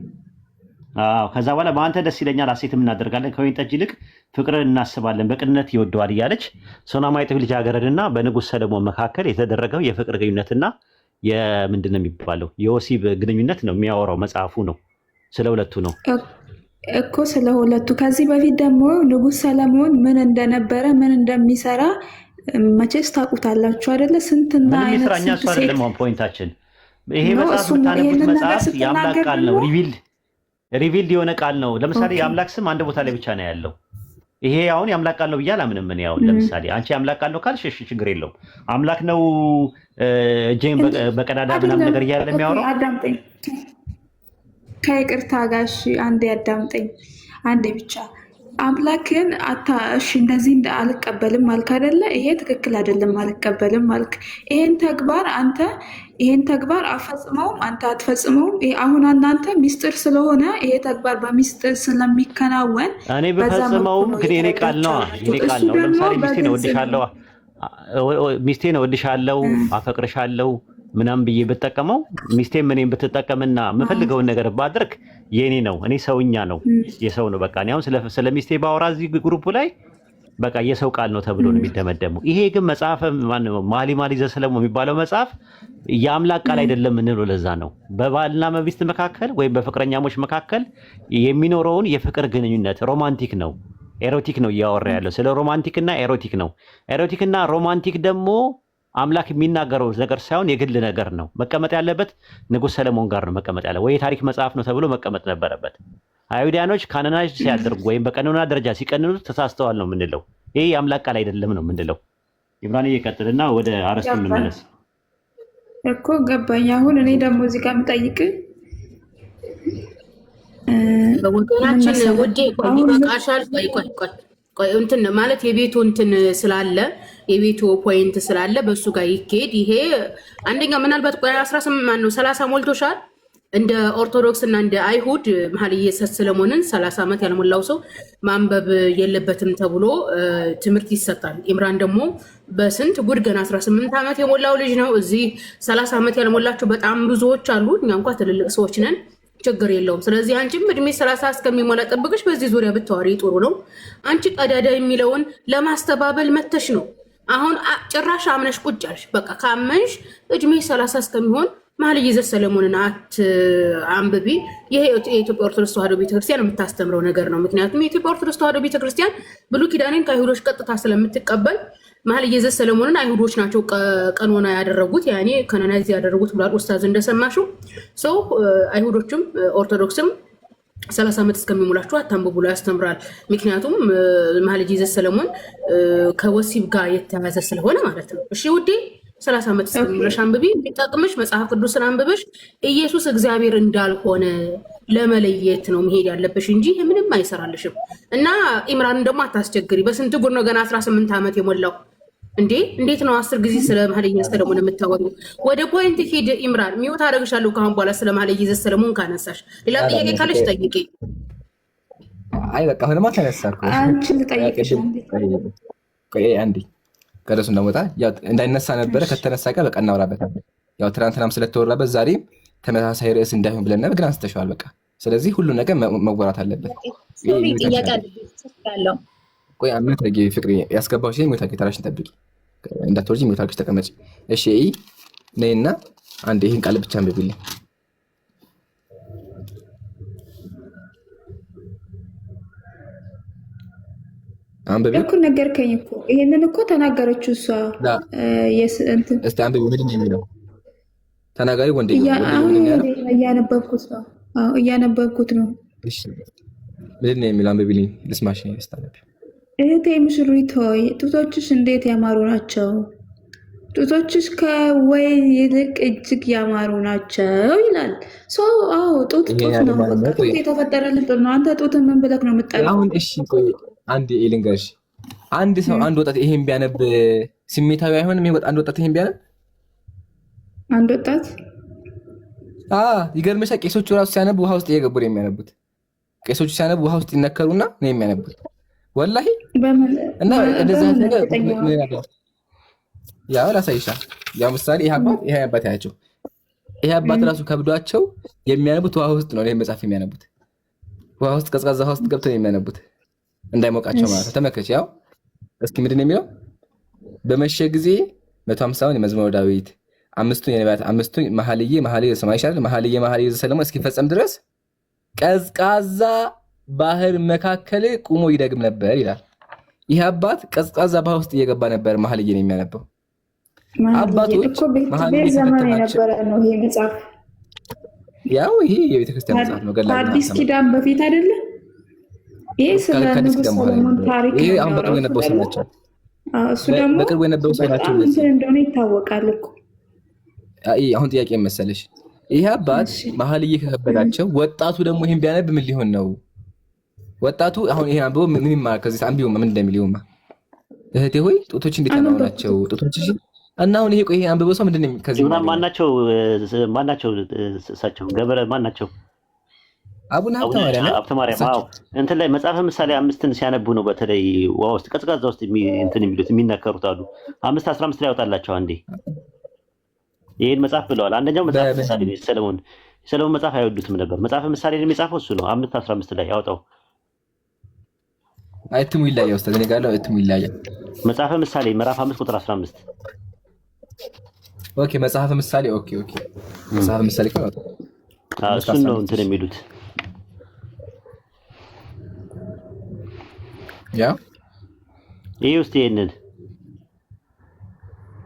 ከዛ በኋላ በአንተ ደስ ይለኛል፣ ሐሴትም እናደርጋለን፣ ከወይን ጠጅ ይልቅ ፍቅርን እናስባለን፣ በቅንነት ይወደዋል እያለች ሱናማይት ልጃገረድና በንጉሥ ሰለሞን መካከል የተደረገው የፍቅር ግንኙነትና የምንድን ነው የሚባለው የወሲብ ግንኙነት ነው የሚያወራው መጽሐፉ ነው። ስለ ሁለቱ ነው እኮ ስለ ሁለቱ። ከዚህ በፊት ደግሞ ንጉሥ ሰለሞን ምን እንደነበረ ምን እንደሚሰራ መቼስ ታውቁታላችሁ አይደለ? ስንትና አይነት እሱ አይደለም ፖይንታችን። ይሄ መጽሐፍ የምታነቡት መጽሐፍ የአምላክ ቃል ነው። ሪቪልድ የሆነ ቃል ነው። ለምሳሌ የአምላክ ስም አንድ ቦታ ላይ ብቻ ነው ያለው። ይሄ አሁን የአምላክ ቃል ነው ብዬ አላምንም። ምን ያው ለምሳሌ አንቺ የአምላክ ቃል ነው ካልሽ ችግር የለውም። አምላክ ነው እጄን በቀዳዳ ምናምን ነገር እያለ የሚያወራው አዳምጠኝ ከይቅርታ ጋር አንዴ ያዳምጠኝ፣ አንዴ ብቻ። አምላክን እሺ እንደዚህ አልቀበልም አልክ አይደለ? ይሄ ትክክል አይደለም አልቀበልም አልክ። ይሄን ተግባር አፈጽመውም አንተ አትፈጽመውም። አሁን እናንተ ሚስጥር ስለሆነ ይሄ ተግባር በሚስጥር ስለሚከናወን እኔ በፈጽመውም ግን የኔ ቃል ነው። የኔ ቃል ነው። ለምሳሌ ሚስቴን እወድሻለሁ፣ አፈቅርሻለሁ ምናምን ብዬ ብጠቀመው ሚስቴም እኔም ብትጠቀምና የምፈልገውን ነገር ባድርግ የኔ ነው። እኔ ሰውኛ ነው፣ የሰው ነው። በቃ እኔ አሁን ስለ ሚስቴ ባወራ እዚህ ግሩፕ ላይ በቃ የሰው ቃል ነው ተብሎ ነው የሚደመደመው። ይሄ ግን መጽሐፈ ማሊ ዘሰለሞን የሚባለው መጽሐፍ የአምላክ ቃል አይደለም እንለው። ለዛ ነው በባልና በሚስት መካከል ወይም በፍቅረኛሞች መካከል የሚኖረውን የፍቅር ግንኙነት ሮማንቲክ ነው፣ ኤሮቲክ ነው እያወራ ያለው። ስለ ሮማንቲክና ኤሮቲክ ነው። ኤሮቲክና ሮማንቲክ ደግሞ አምላክ የሚናገረው ነገር ሳይሆን የግል ነገር ነው። መቀመጥ ያለበት ንጉሥ ሰለሞን ጋር ነው መቀመጥ ያለ፣ ወይ የታሪክ መጽሐፍ ነው ተብሎ መቀመጥ ነበረበት። አይሁዳኖች ካናናይዝ ሲያደርጉ ወይም በቀኖና ደረጃ ሲቀንኑ ተሳስተዋል ነው የምንለው። ይሄ የአምላክ ቃል አይደለም ነው የምንለው። ኢብራኒ ይቀጥልና ወደ አረስቱ እንመለስ እኮ ገባኝ። አሁን እኔ ደግሞ እዚህ ጋር የምጠይቅ ወገናችን ውዴ ይበቃሻል። እንትን ማለት የቤቱ እንትን ስላለ የቤቱ ፖይንት ስላለ በሱ ጋር ይኬድ። ይሄ አንደኛ ምናልባት 18 ማን ነው 30 ሞልቶሻል። እንደ ኦርቶዶክስ እና እንደ አይሁድ መኃልየ ሰለሞንን 30 ዓመት ያልሞላው ሰው ማንበብ የለበትም ተብሎ ትምህርት ይሰጣል። ኢምራን ደግሞ በስንት ጉድ ገና 18 ዓመት የሞላው ልጅ ነው። እዚህ 30 ዓመት ያልሞላቸው በጣም ብዙዎች አሉ። እኛ እንኳን ትልልቅ ሰዎች ነን፣ ችግር የለውም። ስለዚህ አንቺም እድሜ 30 እስከሚሞላ ጠብቅሽ በዚህ ዙሪያ ብታወሪ ጥሩ ነው። አንቺ ቀዳዳ የሚለውን ለማስተባበል መተሽ ነው። አሁን ጭራሽ አምነሽ ቁጭ አልሽ። በቃ ካመንሽ እድሜ 30 እስከሚሆን መኃልየ ሰለሞንን አንብቢ። ይሄ የኢትዮጵያ ኦርቶዶክስ ተዋሕዶ ቤተክርስቲያን የምታስተምረው ነገር ነው። ምክንያቱም የኢትዮጵያ ኦርቶዶክስ ተዋሕዶ ቤተክርስቲያን ብሉይ ኪዳንን ከአይሁዶች ቀጥታ ስለምትቀበል መኃልየ ሰለሞንን አይሁዶች ናቸው ቀኖና ያደረጉት፣ ያኔ ከናናይዝ ያደረጉት ብሏል ኡስታዝ እንደሰማሽው። ሰው አይሁዶችም ኦርቶዶክስም 30 ዓመት እስከሚሞላችሁ አታንብቡ ብሎ ያስተምራል። ምክንያቱም መኃልየ ሰለሞን ከወሲብ ጋር የተያዘ ስለሆነ ማለት ነው። እሺ ውዴ 30 ዓመት እስከሚሞላሽ አንብቢ። የሚጠቅምሽ መጽሐፍ ቅዱስን አንብበሽ ኢየሱስ እግዚአብሔር እንዳልሆነ ለመለየት ነው መሄድ ያለብሽ እንጂ ምንም አይሰራልሽም። እና ኢምራንን ደግሞ አታስቸግሪ። በስንት ጉር ነው ገና 18 ዓመት የሞላው እንዴ? እንዴት ነው 10 ጊዜ ስለ መኃልየ ሰለሞን የምታወሪው? ወደ ፖይንት ሂድ ኢምራን። ሚውት አደረግሻለሁ ካሁን በኋላ ስለ መኃልየ ሰለሞን ካነሳሽ። ሌላ ጥያቄ ካለሽ ጠይቂ። አይ በቃ አሁንማ ተነሳኩ። አንቺ ልጠይቅሽ አንዴ ከደሱ እንደሞታ ያው እንዳይነሳ ነበረ። ከተነሳ ቀር በቃ እናወራበታለን። ያው ትናንትናም ስለተወራበት ዛሬም ተመሳሳይ ርዕስ እንዳይሆን ብለን ግን አንስተሽዋል። በቃ ስለዚህ ሁሉ ነገር መወራት አለበት። ቆይ አመት ረጊ ፍቅሪ ያስገባው ሲል ሞታ ጌታራሽን ጠብቂ፣ እንዳትወርጂ ሞታ ግሽ ተቀመጪ። እሺ ነይና አንዴ ይሄን ቃል ብቻ አንብቢልኝ። አንብቢ እኮ ነገርከኝ እኮ ይሄንን እኮ ተናገረችው እሷ። እስቲ አንብቢ ምንድን ነው የሚለው? ተናጋሪ ወንድ እያነበብኩት ነው። እያነበብኩት ነው። እሺ ምንድን ነው የሚለው? አንብቢልኝ ልስማሽ። ስታነቢ እህቴ ሙሽሪት ሆይ ጡቶችሽ እንዴት ያማሩ ናቸው! ጡቶችሽ ከወይን ይልቅ እጅግ ያማሩ ናቸው ይላል። ጡት ነው ጡት የተፈጠረልን ጡት ነው። አንተ ጡት ምን ብለህ ነው የምጠላው? አሁን እሺ ቆይ አንድ ልንገርሽ። አንድ ሰው አንድ ወጣት ይሄን ቢያነብ ስሜታዊ አይሆንም? አንድ ወጣት ይሄን ቢያነብ አንድ ወጣት ይገርምሻል። ቄሶቹ ራሱ ሲያነቡ ውሃ ውስጥ እየገቡ ነው የሚያነቡት። ቄሶቹ ሲያነቡ ውሃ ውስጥ ይነከሩና ነው የሚያነቡት። ወላሂ እና እንደዛ ነገር ያው ላሳይሻል። ያው ምሳሌ ይሄ አባት ያቸው ይሄ አባት ራሱ ከብዷቸው የሚያነቡት ውሃ ውስጥ ነው። ይሄ መጽሐፍ የሚያነቡት ውሃ ውስጥ፣ ቀዝቃዛ ውሃ ውስጥ ገብተው የሚያነቡት እንዳይሞቃቸው ማለት ነው። ተመከች። ያው እስኪ ምንድን ነው የሚለው? በመሸ ጊዜ 150ውን የመዝሙረ ዳዊት፣ 5ቱን የነቢያት፣ 5ቱን መኃልየ ሰማይ ይሻላል መኃልየ ሰለሞን እስኪፈጸም ድረስ ቀዝቃዛ ባህር መካከል ቁሞ ይደግም ነበር ይላል። ይህ አባት ቀዝቃዛ ባህር ውስጥ እየገባ ነበር መኃልየን የሚያነበው። አባቶች ዘመን የነበረ ነው ይሄ መጽሐፍ። ያው ይሄ የቤተክርስቲያን መጽሐፍ ነው። ከአዲስ ኪዳን በፊት አይደለ? ይሄ ስለ ንጉሥ ሰለሞን ታሪክ ይሄ አሁን በቅርቡ የነበሩ ሰው ናቸው። እሱ ደግሞ በቅርቡ የነበሩ ሰው ናቸው እንደሆነ ይታወቃል እኮ። አሁን ጥያቄ መሰለሽ፣ ይሄ አባት መኃልየ ከከበዳቸው ወጣቱ ደግሞ ይሄን ቢያነብ ምን ሊሆን ነው? ወጣቱ አሁን ይሄን አንብቦ ምን ይማር? ከዚህ አንብቦ ምን እንደሚል ይሁማ። እህቴ ሆይ ጡቶች እንዴት ያማሩ ናቸው ጡቶችሽ። እና አሁን ይሄ ቆይ ይሄ አንብቦ ሰው ምንድነው ከዚህ ማናቸው እሳቸው ገብረ ማናቸው? አቡነ ሀብተ ማርያም አዎ፣ እንትን ላይ መጽሐፈ ምሳሌ 5ን ሲያነቡ ነው በተለይ ውሃ ውስጥ ቀዝቃዛ ውስጥ እንትን የሚሉት የሚነከሩት አሉ። 5:15 ላይ ያወጣላቸው አንዴ ይሄን መጽሐፍ ብለዋል። አንደኛው መጽሐፈ ምሳሌ ነው። ሰለሞን መጽሐፍ አይወዱትም ነበር። መጽሐፈ ምሳሌ የሚጻፈው እሱ ነው። 5:15 ላይ ያወጣው አይትሙ ይላያ ኡስታዝ እኔ ጋር ነው። አይትሙ ይላያ መጽሐፈ ምሳሌ ምዕራፍ 5 ቁጥር 15። ኦኬ መጽሐፈ ምሳሌ ኦኬ መጽሐፈ ምሳሌ ካወጣ እሱን ነው እንትን የሚሉት። ያ ይሄ ውስጥ ይሄንን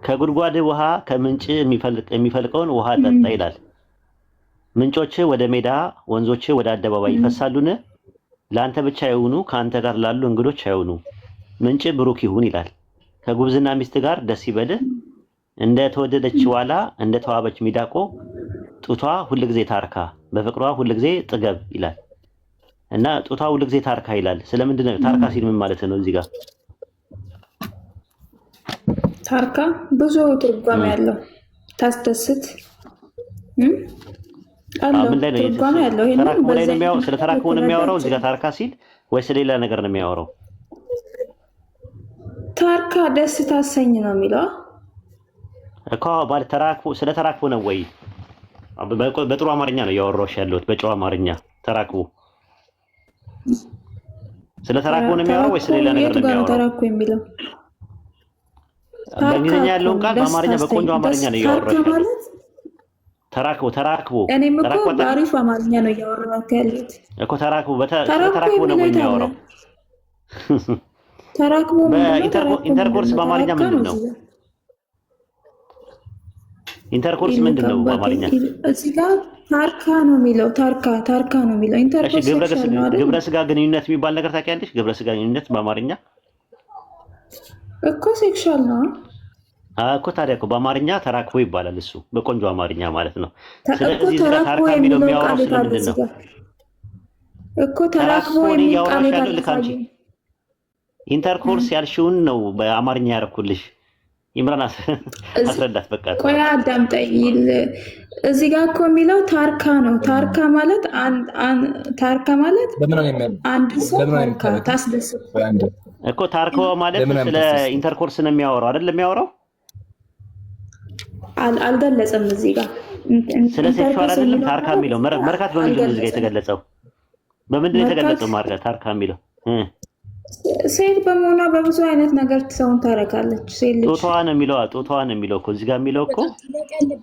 ከጉድጓድ ውሃ ከምንጭ የሚፈልቀውን ውሃ ጠጣ ይላል። ምንጮች ወደ ሜዳ፣ ወንዞች ወደ አደባባይ ይፈሳሉን? ለአንተ ብቻ ይሁኑ፣ ከአንተ ጋር ላሉ እንግዶች አይሁኑ። ምንጭ ብሩክ ይሁን ይላል። ከጉብዝና ሚስት ጋር ደስ ይበልህ፣ እንደ ተወደደች ዋላ እንደ ተዋበች ሚዳቆ ጡቷ ሁልጊዜ ታርካ፣ በፍቅሯ ሁልጊዜ ጥገብ ይላል። እና ጡቷ ሁሉ ጊዜ ታርካ ይላል። ስለምንድን ነው ታርካ ሲል ምን ማለት ነው? እዚህ ጋር ታርካ ብዙ ትርጓሜ ያለው ታስደስት አለው ትርጓሜ ያለው። ተራክቦ ላይ ነው የሚያወራው፣ ስለ ተራክቦ ነው የሚያወራው እዚህ ጋር ታርካ ሲል ወይስ ሌላ ነገር ነው የሚያወራው? ታርካ ደስ ታሰኝ ነው የሚለው እኮ ባለ ተራክቦ ስለ ተራክቦ ነው ወይ? በጥሩ አማርኛ ነው ያወራውሽ ያለሁት፣ በጨዋ አማርኛ ተራክቦ ስለ ተራክቦ ነው የሚያወራው ወይስ ሌላ ነገር ነው የሚያወራው? ተራክቦ የሚለው በእንግሊዝኛ ያለውን ቃል በአማርኛ በቆንጆ አማርኛ ነው ያወራሽ ያለሁት። ተራክቦ እኔም እኮ በአሪፍ አማርኛ ነው እያወራሁት ያለሁት እኮ ተራክቦ ተራክቦ ነው የሚያወራው። ተራክቦ ኢንተርኮርስ በአማርኛ ምንድን ነው? ኢንተርኮርስ ምንድን ነው በአማርኛ? እዚህ ጋር ታርካ ነው የሚለው ታርካ ነው የሚለው ኢንተርኮርስ ግብረ ስጋ ግንኙነት የሚባል ነገር ታውቂያለሽ? ግብረ ስጋ ግንኙነት በአማርኛ እኮ ሴክሹዋል ነው እኮ። ታዲያ እኮ በአማርኛ ተራክቦ ይባላል እሱ በቆንጆ አማርኛ ማለት ነው። ስለዚህ ታርካ የሚለው የሚያወራው ስለምንድን ነው እኮ? ተራክቦ የሚለው ቃል ልካንቺ ኢንተርኮርስ ያልሽውን ነው በአማርኛ ያደረኩልሽ። ይምራን አስረዳት በቃ። ቆይ አዳምጠኝ። እዚህ ጋር እኮ የሚለው ታርካ ነው። ታርካ ማለት አንድ ሰው ታስደስት እኮ። ታርካ ማለት ስለ ኢንተርኮርስ ነው የሚያወራው አይደል? የሚያወራው አልገለጸም እዚህ ጋር ስለ ሴክሹዋል አይደለም። ታርካ የሚለው መርካት በምንድን ነው እዚህ ጋር የተገለጸው? በምንድን ነው የተገለጸው ማርካት ታርካ የሚለው? ሴት በመሆኗ በብዙ አይነት ነገር ሰውን ታረካለች። ሴት ልጅ ጡቷ ነው የሚለው እኮ እዚህ ጋር የሚለው እኮ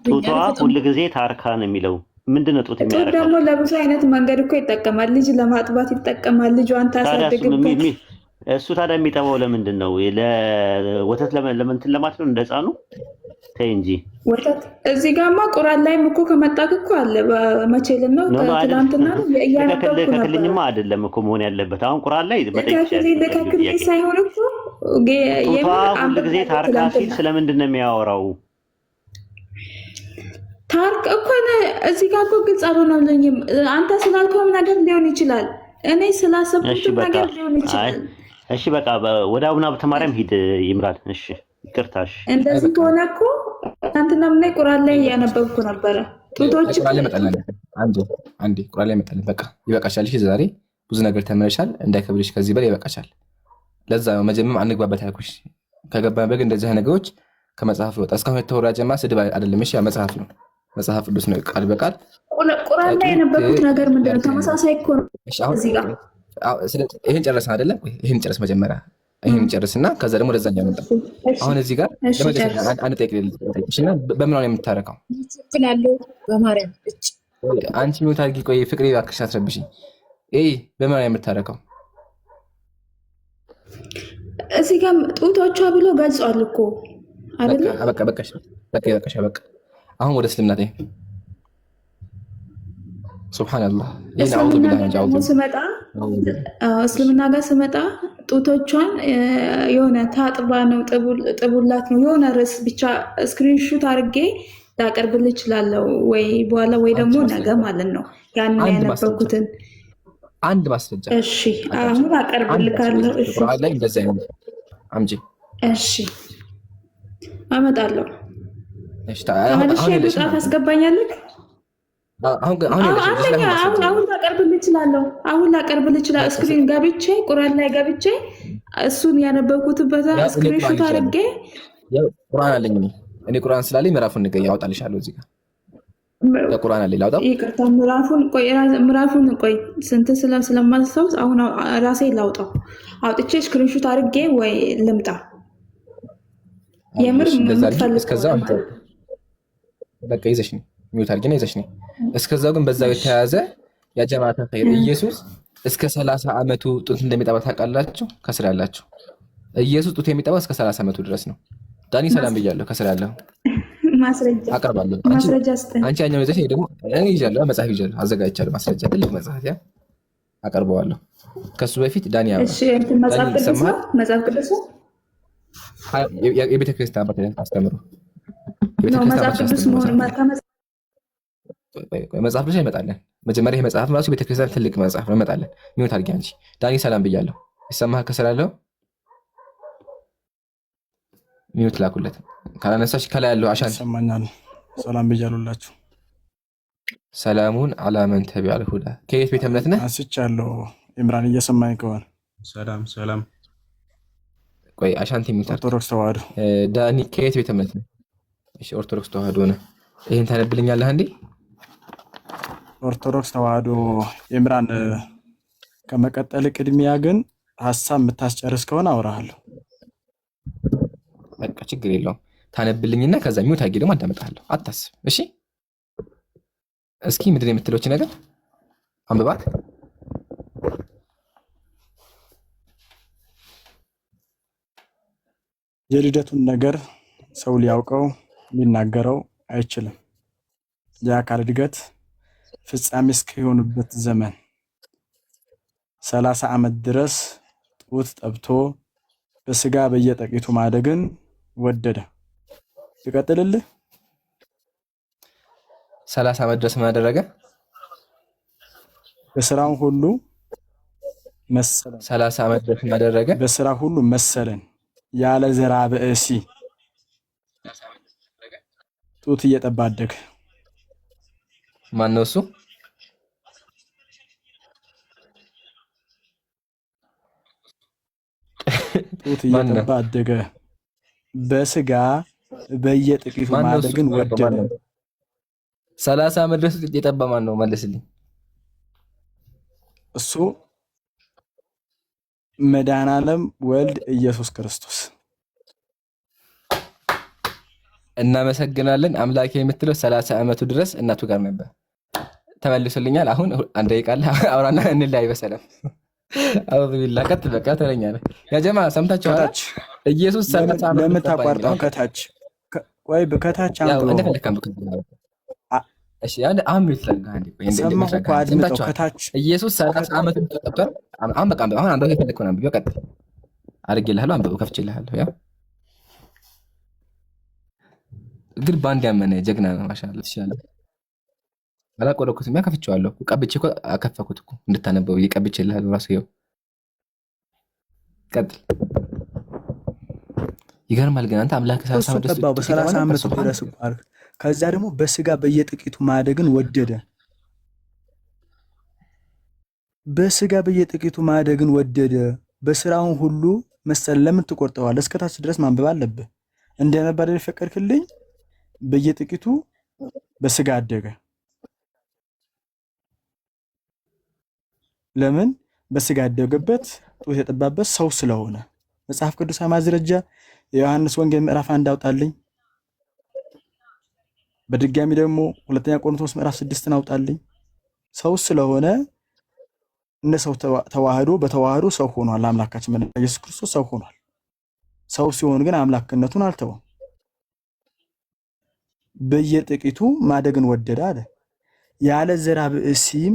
ጡቷ ሁሉ ጊዜ ታርካ ነው የሚለው። ምንድን ነው ጡት የሚያረካው? ደግሞ ለብዙ አይነት መንገድ እኮ ይጠቀማል። ልጅ ለማጥባት ይጠቀማል። ልጇን ታሳድግበት። እሱ ታዲያ የሚጠባው ለምንድን ነው? ለወተት ለምንትን ለማለት ነው? እንደ ህፃኑ ተይ እንጂ ወተት። እዚህ ጋማ ቁራን ላይም እኮ ከመጣክ እኮ አለ። መቼልን ነው? ትናንትና ነው ከክልኝማ አይደለም እኮ መሆን ያለበት። አሁን ቁራን ላይ ከክልኝ ሳይሆን እኮ ሁሉ ጊዜ ታርካ ሲል ስለምንድን ነው የሚያወራው? ታርክ እኮ እዚህ ጋር እኮ ግልጽ አልሆነልኝም። አንተ ስላልከው ነገር ሊሆን ይችላል። እኔ ስላሰብኩት ነገር ሊሆን ይችላል። እሺ በቃ ወደ አቡነ ሀብተ ማርያም ሂድ ይምራል። እሺ ይቅርታሽ። እንደዚህ ከሆነ እኮ ትናንትና ምን ቁርአን ላይ እያነበብኩ ነበረ። ጡቶች ቁርአን ላይ መጣለን። አንዴ ቁርአን ላይ መጣለን። በቃ ይበቃሻል። እሺ ዛሬ ብዙ ነገር ተምረሻል። እንዳይከብድሽ ከዚህ በላይ ይበቃሻል። ለዛ ነው መጀመሪያ አንግባበት ያልኩሽ። ከገባን በግ እንደዚህ ነገሮች ከመጽሐፍ ይወጣ። እስካሁን የተወራ ጀማ ስድብ አይደለም። እሺ መጽሐፍ ነው፣ መጽሐፍ ቅዱስ ነው። ቃል በቃል ቁርአን ላይ የነበሩት ነገር ምንድን ነው? ተመሳሳይ እኮ ነው። እዚህ ጋር ይሄን ጨረስን አይደለም? ይሄን ጨረስ መጀመሪያ ይሄን ጨርስና ከዛ ደግሞ ለዛኛው መጣ። አሁን እዚህ ጋር አንድ ጠይቅልሽና በምን ነው የምታረከው? ትክክላለሁ በማርያም እጭ አንቺ ምን ታርጊ? ቆይ ፍቅሬ እባክሽ አትረብሽኝ። በምን ነው የምታረከው? እዚህ ጋር ጡቶቿ ብሎ ገልጿል እኮ አይደል? በቃ አሁን ወደ እስልምና ተይ። ሱብሃንአላህ ይሄን አውዱ ቢላህ ስመጣ እስልምና ጋር ስመጣ ጡቶቿን የሆነ ታጥባ ነው ጥቡላት ነው የሆነ ርዕስ ብቻ ስክሪንሹት አድርጌ ላቀርብልህ እችላለሁ ወይ በኋላ ወይ ደግሞ ነገ ማለት ነው። ያንን ያነበብኩትን አንድ ማስረጃ እሺ አሁን አቀርብልካለሁ። እሺ ቁርአን ላይ እንደዚህ አይነት አምጪ። እሺ አመጣለሁ። እሺ አሁን ልጻፍ አስገባኛለህ። አሁን ላቀርብልህ እችላለሁ። ስክሪን ገብቼ ቁርአን ላይ ገብቼ እሱን ያነበብኩትበት ስክሪንሾት አድርጌ ቁርአን አለኝ እኔ ቁርአን ስላለኝ ምዕራፉን ንገኝ ያወጣልሻለሁ። እዚህ ጋር ለቁርአን አለኝ ላውጣው። ይቅርታ ምዕራፉን ቆይ ስንት ስለማልሰውስ አሁን ራሴ ላውጣው። አውጥቼ ስክሪንሾት አድርጌ ወይ ልምጣ። የምር እስከዛው በቃ ይዘሽ ነው ሚውት አድርጊና ይዘሽ ነው። እስከዛው ግን በዛው የተያዘ ያ ጀማዓተ ኸይር ኢየሱስ እስከ 30 ዓመቱ ጡት እንደሚጠባ ታውቃላችሁ? ከስር ያላችሁ ኢየሱስ ጡት የሚጠባ እስከ 30 ዓመቱ ድረስ ነው። ዳኒ ሰላም ብያለሁ። ከስር ያለው ማስረጃ አቀርባለሁ። አንቺ ያኛው ይዘሽ ደግሞ እኔ ይዣለሁ፣ መጽሐፍ ይዣለሁ፣ አዘጋጅቻለሁ። ማስረጃ ትልቅ መጽሐፍ ያ አቀርበዋለሁ። ከሱ በፊት ዳኒ ያው እሺ መጽሐፍ ቅዱስ የቤተ ክርስቲያን አስተምሮ መጽሐፍ ቅዱስ መጽሐፍ ልጅ ይመጣለን። መጀመሪያ ይሄ መጽሐፍ ራሱ ቤተክርስቲያን ትልቅ መጽሐፍ ነው። ይመጣለን ሚውት አድርጊ አንቺ። ዳኒ ሰላም ብያለሁ። ይሰማህ ከስላለው ሚውት ላኩለት። ካላነሳሽ ከላይ ያለው አሻን ይሰማኛል። ሰላም ብያሉላችሁ። ሰላሙን አላመን ተቢዓል ሁዳ። ከየት ቤተ እምነት ነህ? አንስቻለሁ። ኢምራን እየሰማኝ ከሆነ ሰላም ሰላም። ቆይ አሻንቲ ሚውት ኦርቶዶክስ ተዋህዶ። ዳኒ ከየት ቤተ እምነት ነህ? እሺ ኦርቶዶክስ ተዋህዶ ነህ። ይሄን ታነብልኛለህ እንዴ? ኦርቶዶክስ ተዋህዶ። ኢምራን ከመቀጠል ቅድሚያ ግን ሐሳብ የምታስጨርስ ከሆነ አወራሃለሁ። በቃ ችግር የለውም። ታነብልኝና ከዛ ሚውት አድርጌ ደግሞ አዳምጣለሁ። አታስብ እሺ። እስኪ ምንድን ነው የምትለውች ነገር አንብባት። የልደቱን ነገር ሰው ሊያውቀው ሊናገረው አይችልም። የአካል እድገት ፍጻሜ እስኪሆንበት ዘመን 30 ዓመት ድረስ ጡት ጠብቶ በስጋ በየጥቂቱ ማደግን ወደደ። ይቀጥልልህ። 30 ዓመት ድረስ ምን አደረገ? በስራው ሁሉ መሰለን። 30 ዓመት ድረስ ምን አደረገ? በስራ ሁሉ መሰለን። ያለ ዘራ ብእሲ ጡት እየጠባ አደገ። ማን ነው እሱ? ጡት እየጠባ አደገ። በስጋ በየጥቂቱ ማደግን ወደደ። 30 ዓመት ድረስ የጠባ ማን ነው? መልስልኝ። እሱ መድኃኔዓለም ወልድ ኢየሱስ ክርስቶስ። እናመሰግናለን። አምላኬ የምትለው 30 ዓመቱ ድረስ እናቱ ጋር ነበር። ተመልሶልኛል። አሁን አንድ ደቂቃ አውራና እንላይ በሰላም አውዝ ቢላ ቀጥ በቃ ተረኛ ነህ ያ ጀማ ሰምታችኋል። ኢየሱስ 30 ዓመት ለምን ታቋርጠው? ከታች ወይ በከታች አንተ እንደፈለከም እሺ አንድ አምልጥ ለጋ አንዴ ቆይ እንደዚህ ከታች ኢየሱስ 30 ዓመት ተጠብቷል። አሁን በቃ አሁን አንተ የፈለከው ነው ቢቀጥ አድርጌልሃለሁ። አንብበው ከፍቼልሃለሁ። ያ ግን ባንድ ያመነ ጀግና ነው። ማሻአላ ትችላለህ። አላቆረኩትም። ያ ከፍቼዋለሁ። ቀብቼ እኮ አከፈኩት እኮ እንድታነበው ይቀብቼልሃለሁ። ራሱ ይኸው ቀጥል። ይገርማል። ግን አንተ አምላክ 30 ዓመት በ30 ዓመት ድረስ አልክ። ከዛ ደግሞ በስጋ በየጥቂቱ ማደግን ወደደ። በስጋ በየጥቂቱ ማደግን ወደደ። በስራውን ሁሉ መሰል። ለምን ትቆርጠዋለህ? እስከታች ድረስ ማንበብ አለብህ። እንደነበር የፈቀድክልኝ በየጥቂቱ በስጋ አደገ። ለምን በስጋ ያደገበት ጡት የጠባበት ሰው ስለሆነ። መጽሐፍ ቅዱሳዊ ማስረጃ የዮሐንስ ወንጌል ምዕራፍ 1 አውጣልኝ። በድጋሚ ደግሞ ሁለተኛ ቆሮንቶስ ምዕራፍ 6 አውጣልኝ። ሰው ስለሆነ እንደ ሰው ተዋህዶ በተዋህዶ ሰው ሆኗል። አምላካችን መድኃኒታችን ኢየሱስ ክርስቶስ ሰው ሆኗል። ሰው ሲሆን ግን አምላክነቱን አልተወም። በየጥቂቱ ማደግን ወደደ አለ። ያለ ዘራ ብእሲም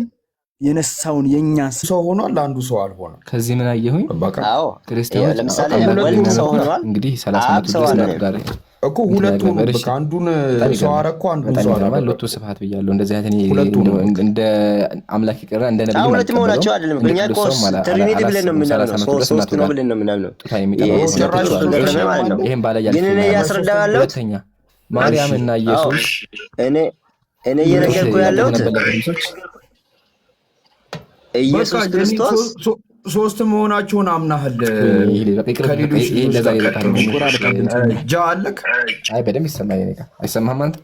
የነሳውን የኛን ሰው ሆኗል። አንዱ ሰው አልሆነም። ከዚህ ምን አየሁኝ? አዎ ክርስቲያኖች ለምሳሌ ሁለቱም ሰው ሆኗል። እንግዲህ 30 ዓመት ድረስ እኮ ሁለቱም በቃ አንዱን ሰው አረኩ አንዱን ሰው አረኩ። ሎቱ ስብሐት ብያለሁ። እንደዚህ አይነት እንደ አምላክ ይቀራ እንደ ነብዩ ነው። ሁለት መሆናቸው አይደለም። እኛ እኮ ትሪኒቲ ብለን ነው የምናምነው። ሶስት ነው ብለን ነው የምናምነው። ይሄን ባላ ያለ ግን እኔ ያስረዳው ያለው ሁለተኛ ማርያም እና ኢየሱስ እኔ እየነገርኩ ያለሁት ኢየሱስ ክርስቶስ ሶስት መሆናቸውን አምናህል። ከሌሎች ጃ አለክ። አይ በደምብ ይሰማኝ። አይሰማህም አንተ?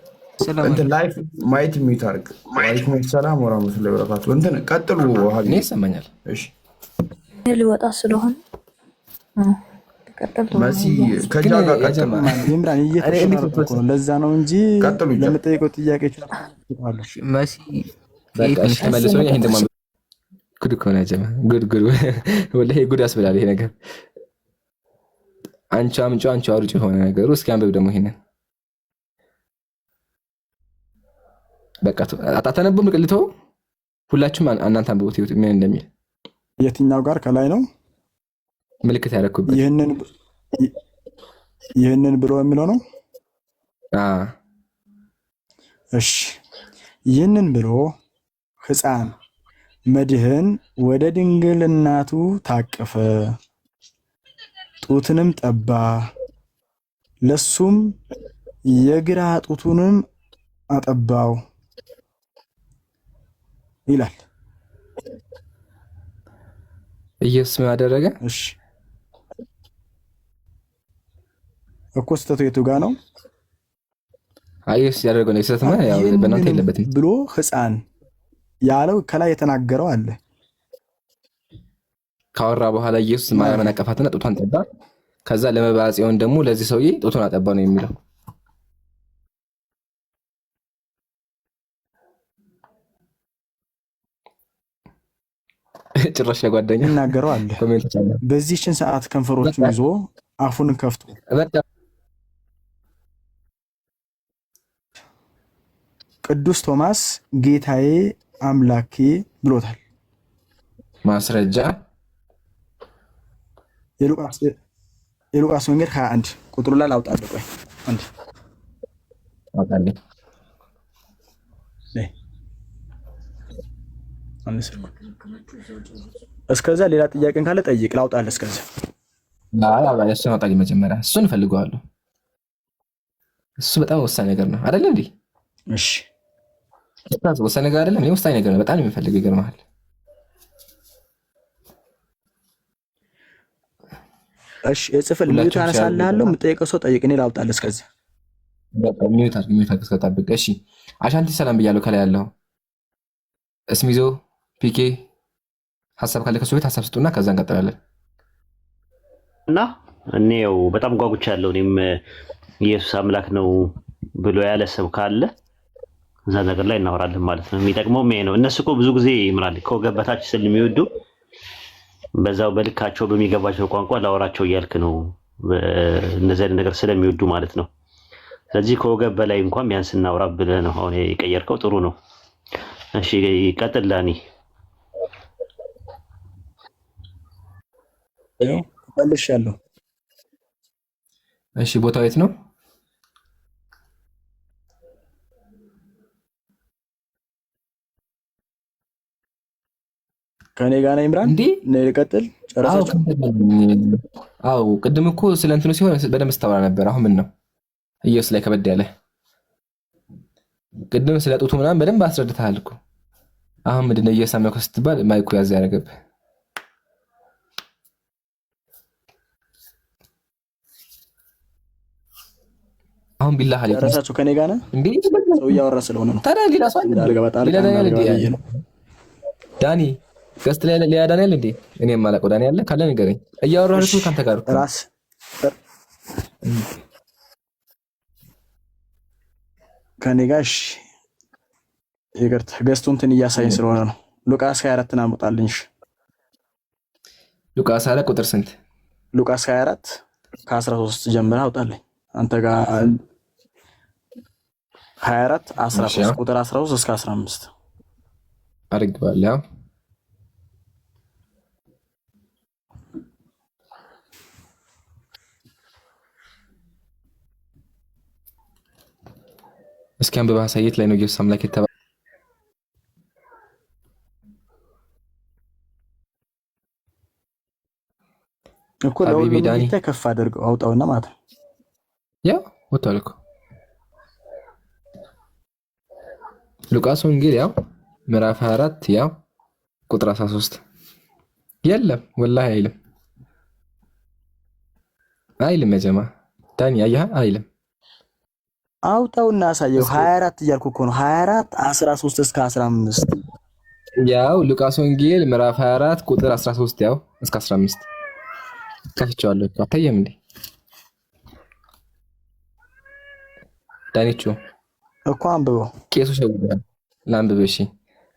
እንትን ላይፍ ማየት የሚታርግ ወአለይኩም ሰላም ወራህመቱላሂ ወበረካቱ። እንትን ቀጥሉ። እኔ ይሰማኛል። እሺ ልወጣ ስለሆነ መሲ ከጃ ጋር ቀጥሉ። ይምራን እየተሸናረኩ ነው። ለዛ ነው እንጂ ለምጠይቀው ጥያቄ ይችላል። መሲ በቃ ተመልሶ ይሄን ደማ ጉድ እኮ ነው ጀማ። ጉድ ወላሂ ጉድ ያስብላል ይሄ ነገር። አንቺ አምጪው አንቺ አውርጪ የሆነ ነገሩ። እስኪ አንብብ ደግሞ ይሄንን በቃ አታነቡም? ልቅልቶ ሁላችሁም እናንተ አንብቡት ይሁት ምን እንደሚል። የትኛው ጋር ከላይ ነው ምልክት ያደረኩበት? ይሄንን ብሎ የሚለው ነው። እሺ ይህንን ብሎ ሕፃን መድህን ወደ ድንግል እናቱ ታቀፈ፣ ጡትንም ጠባ፣ ለሱም የግራ ጡቱንም አጠባው ይላል። ኢየሱስ ምን አደረገ? እሺ እኮ ስህተቱ የቱ ጋር ነው? ኢየሱስ ያደረገው ነው ስህተት ማለት ያው በእናንተ የለበትም ብሎ ሕፃን ያለው ከላይ የተናገረው አለ። ካወራ በኋላ ኢየሱስ ማርያምን አቀፋትና ጡቷን ጠባ። ከዛ ለመባጽዮን ደግሞ ለዚህ ሰውዬ ጡቱን አጠባ ነው የሚለው። ጭራሽ ያጓደኛ ይናገረው አለ። በዚህችን ሰዓት ከንፈሮቹን ይዞ አፉን ከፍቶ ቅዱስ ቶማስ ጌታዬ አምላኬ ብሎታል። ማስረጃ የሉቃስ ወንጌል 21 ቁጥሩ ላይ ላውጣልህ። ቆይ አንዴ አውጣልኝ። እስከዛ ሌላ ጥያቄን ካለ ጠይቅ፣ ላውጣልህ። እስከዛ እሱን አውጣልኝ መጀመሪያ። እሱን እፈልገዋለሁ። እሱ በጣም ወሳኝ ነገር ነው አይደል እንዴ? እሺ ወሳኝ ነገር አይደለም? እኔ ወሳኝ ነገር ነው በጣም የሚፈልገው። ይገርምሃል። እሺ እጽፍልህ። ሚዩት አነሳልሃለሁ። የምጠይቀው ሰው ጠይቅ፣ እኔ ላውጣልህ። እስከዛ በቃ ሚዩት አድርግ እስከጠብቅ። እሺ አሻንቲ ሰላም ብያለሁ። ከላይ ያለው እስሚዞ ፒኬ ሀሳብ ካለ ከሱ ቤት ሀሳብ ስጡና ከዛ እንቀጥላለን። እና እኔው በጣም ጓጉቻለሁ። እኔም ኢየሱስ አምላክ ነው ብሎ ያለ ሰው ካለ እዛ ነገር ላይ እናወራለን ማለት ነው። የሚጠቅመው ይሄ ነው። እነሱ እኮ ብዙ ጊዜ ይምራል ከወገብ በታች ስለሚወዱ በዛው በልካቸው በሚገባቸው ቋንቋ ላወራቸው እያልክ ነው። እነዚህ አይነት ነገር ስለሚወዱ ማለት ነው። ስለዚህ ከወገብ በላይ እንኳን ቢያንስ እናውራ ብለህ ነው አሁን የቀየርከው። ጥሩ ነው። እሺ ቀጥል ዳኒ። መልሻለሁ። እሺ ቦታው የት ነው? ከኔ ጋር ነው ኢምራን። እንዴ ልቀጥል? ጨረሳችሁ? አዎ ቅድም እኮ ስለ እንትኑ ሲሆን በደንብ ስታወራ ነበር። አሁን ምን ነው ኢየሱስ ላይ ከበድ ያለ? ቅድም ስለ ጡቱ ምናምን በደንብ አስረድተሃል እኮ። አሁን ምንድን ነው ኢየሱስ አምላክ ስትባል ማይኩ ያዝ ያደረገብህ? አሁን ቢላህ አለኝ። ጨረሳችሁ? ከኔ ጋር ነው እንዴ? ሰው እያወራ ስለሆነ ነው። ታዲያ ሌላ ሰው ዳኒ ገስት ላይ ሌላ ዳኒ አለ እንዴ? እኔ የማላውቀው ዳኒ አለ ካለ ንገረኝ። እያወራህ ነው ካንተ ጋር ራስ ከኔ ጋር እሺ። ይቅርታ ገስቱ እንትን እያሳየኝ ስለሆነ ነው። ሉቃስ 24 አምጣልኝ። እሺ ሉቃስ 24 ቁጥር ስንት? ሉቃስ 24 ከ13 ጀምረህ አውጣልኝ። አንተ ጋር 24 13 ቁጥር 13 እስከ 15 አድርገዋለሁ። እስኪ አንብበህ አሳየት ላይ ነው ኢየሱስ አምላክ የተባለው እኮ ለሁሉም ጌታ ከፍ አድርገው አውጣውና ማለት ነው። ያ ወጣው እኮ ሉቃስ ወንጌል ያው ምዕራፍ 24 ያው ቁጥር 13 የለም ወላሂ አይልም የጀማ ዳኒ አያህ አይልም። አውጣውና አሳየው። 24 እያልኩ እኮ ነው። 24 13 እስከ 15 ያው ሉቃስ ወንጌል ምዕራፍ 24 ቁጥር 13 ያው እስከ 15 ከፍቼዋለሁ እኮ አታየም እንዴ ዳኒቹ? እኮ አንብበው። ቄሱ ሸውዷል። ላንብብ እሺ።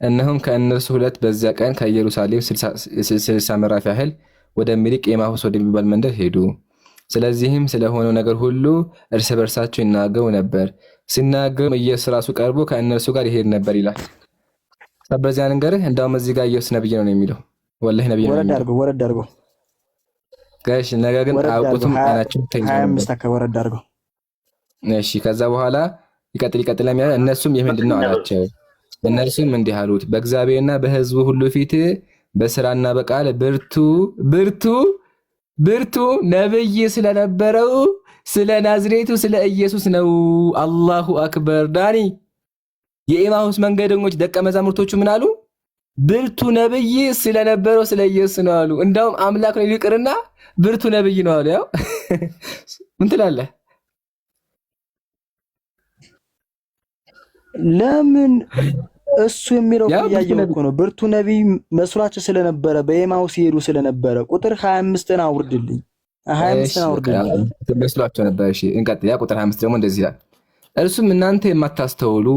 እነሆም ከእነርሱ ሁለት በዚያ ቀን ከኢየሩሳሌም 60 ምዕራፍ ያህል ወደሚርቅ ኤማሁስ ወደሚባል መንደር ሄዱ። ስለዚህም ስለሆነው ነገር ሁሉ እርስ በርሳቸው ይናገሩ ነበር። ሲናገሩ ኢየሱስ ራሱ ቀርቦ ከእነርሱ ጋር ይሄድ ነበር ይላል። በዚያ ነገርህ እንዳውም እዚህ ጋር ኢየሱስ ነብይ ነው የሚለው። ወላሂ ነብይ ነው። ወረድ አድርገው ጋሽ ነገር ግን አውቁትም አይናቸው ተኝቶ 25 አካባቢ ወረድ አድርገው። እሺ ከዛ በኋላ ይቀጥል የሚያ እነሱም የምንድን ነው አላቸው። እነርሱም እንዲህ አሉት፣ በእግዚአብሔርና በሕዝቡ ሁሉ ፊት በስራና በቃል ብርቱ ነብይ ስለነበረው ስለ ናዝሬቱ ስለ ኢየሱስ ነው። አላሁ አክበር። ዳኒ የኤማሁስ መንገደኞች ደቀ መዛሙርቶቹ ምን አሉ? ብርቱ ነብይ ስለነበረው ስለ ኢየሱስ ነው አሉ። እንዳውም አምላክ ነው ይቅርና ብርቱ ነብይ ነው አሉ። ያው ምን ትላለህ? ለምን እሱ የሚለው ያየው እኮ ነው። ብርቱ ነብይ መስሏቸው ስለነበረ በኤማሁስ ይሄዱ ስለነበረ ቁጥር 25ን አውርድልኝ። 25ን አውርድልኝ መስሏቸው ነበር። እሺ እንቀጥል። ያ ቁጥር 25 ደግሞ እንደዚህ ይላል፣ እርሱም እናንተ የማታስተውሉ